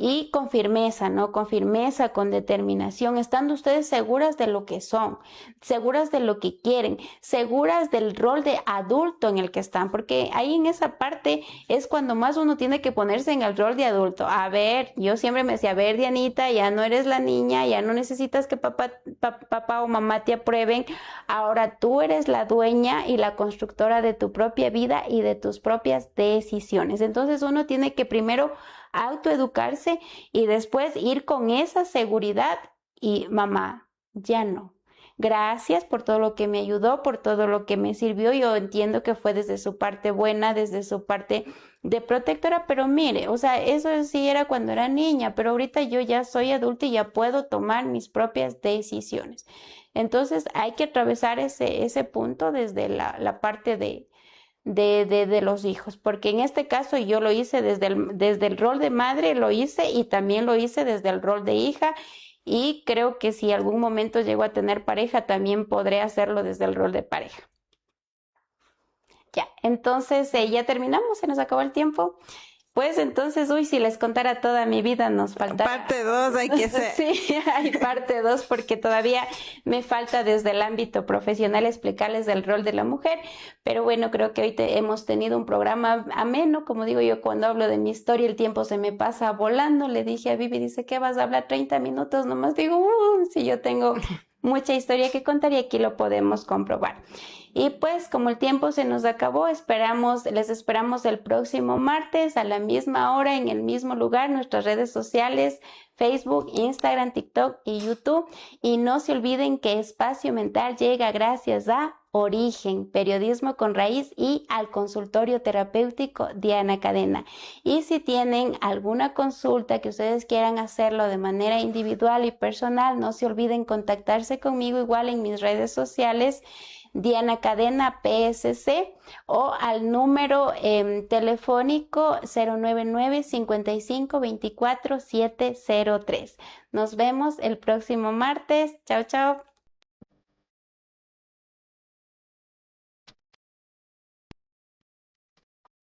y con firmeza, ¿no? Con firmeza, con determinación, estando ustedes seguras de lo que son, seguras de lo que quieren, seguras del rol de adulto en el que están, porque ahí en esa parte es cuando más uno tiene que ponerse en el rol de adulto. A ver, yo siempre me decía, a ver, Dianita, ya no eres la niña, ya no necesitas que papá o mamá te aprueben, ahora tú eres la dueña y la constructora de tu propia vida y de tus propias decisiones. Entonces uno tiene que primero autoeducarse y después ir con esa seguridad y mamá, ya no. Gracias por todo lo que me ayudó, por todo lo que me sirvió. Yo entiendo que fue desde su parte buena, desde su parte de protectora, pero mire, o sea, eso sí era cuando era niña, pero ahorita yo ya soy adulta y ya puedo tomar mis propias decisiones. Entonces hay que atravesar ese punto desde la parte de los hijos, porque en este caso yo lo hice desde el rol de madre, lo hice y también lo hice desde el rol de hija y creo que si algún momento llego a tener pareja, también podré hacerlo desde el rol de pareja. Ya, entonces ya terminamos, se nos acabó el tiempo. Pues entonces, si les contara toda mi vida nos falta. Parte 2 hay que hacer. Sí, hay parte 2 porque todavía me falta desde el ámbito profesional explicarles el rol de la mujer, pero bueno, creo que hoy hemos tenido un programa ameno, como digo yo, cuando hablo de mi historia el tiempo se me pasa volando, le dije a Vivi, dice, ¿qué vas a hablar? 30 minutos nomás, digo, si yo tengo mucha historia que contar y aquí lo podemos comprobar. Y pues como el tiempo se nos acabó, les esperamos el próximo martes a la misma hora en el mismo lugar, nuestras redes sociales, Facebook, Instagram, TikTok y YouTube. Y no se olviden que Espacio Mental llega gracias a Origen, Periodismo con Raíz y al consultorio terapéutico Diana Cadena. Y si tienen alguna consulta que ustedes quieran hacerlo de manera individual y personal, no se olviden contactarse conmigo igual en mis redes sociales, Diana Cadena PSC o al número telefónico 099 55 24 703. Nos vemos el próximo martes. Chao, chao.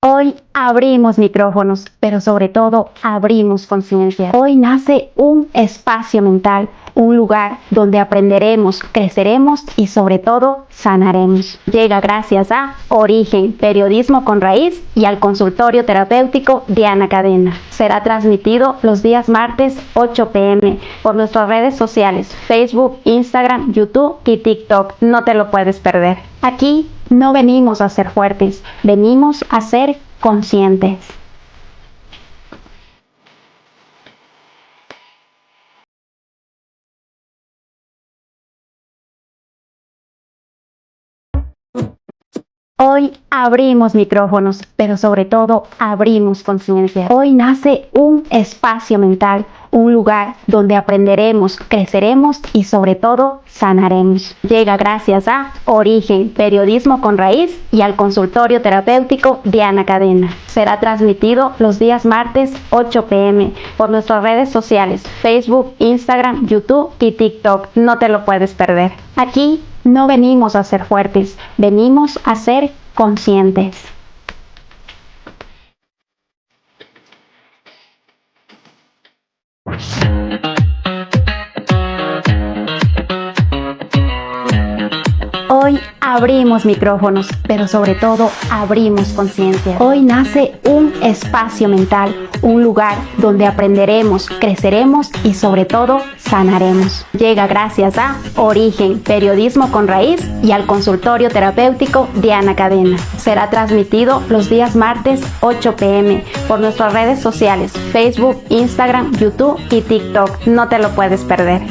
Hoy abrimos micrófonos, pero sobre todo abrimos conciencia. Hoy nace un espacio mental, un lugar donde aprenderemos, creceremos y sobre todo sanaremos. Llega gracias a Origen, Periodismo con Raíz y al consultorio terapéutico Diana Cadena. Será transmitido los días martes 8 p.m. por nuestras redes sociales, Facebook, Instagram, YouTube y TikTok. No te lo puedes perder. Aquí no venimos a ser fuertes, venimos a ser conscientes. Hoy abrimos micrófonos, pero sobre todo abrimos conciencia. Hoy nace un espacio mental, un lugar donde aprenderemos, creceremos y sobre todo sanaremos. Llega gracias a Origen, Periodismo con Raíz y al consultorio terapéutico Diana Cadena. Será transmitido los días martes 8 p.m. por nuestras redes sociales, Facebook, Instagram, YouTube y TikTok. No te lo puedes perder. Aquí no venimos a ser fuertes, venimos a ser conscientes. Hoy abrimos micrófonos, pero sobre todo abrimos conciencia. Hoy nace un espacio mental, un lugar donde aprenderemos, creceremos y sobre todo sanaremos. Llega gracias a Origen, Periodismo con Raíz y al consultorio terapéutico Diana Cadena. Será transmitido los días martes 8 p.m. por nuestras redes sociales, Facebook, Instagram, YouTube y TikTok. No te lo puedes perder.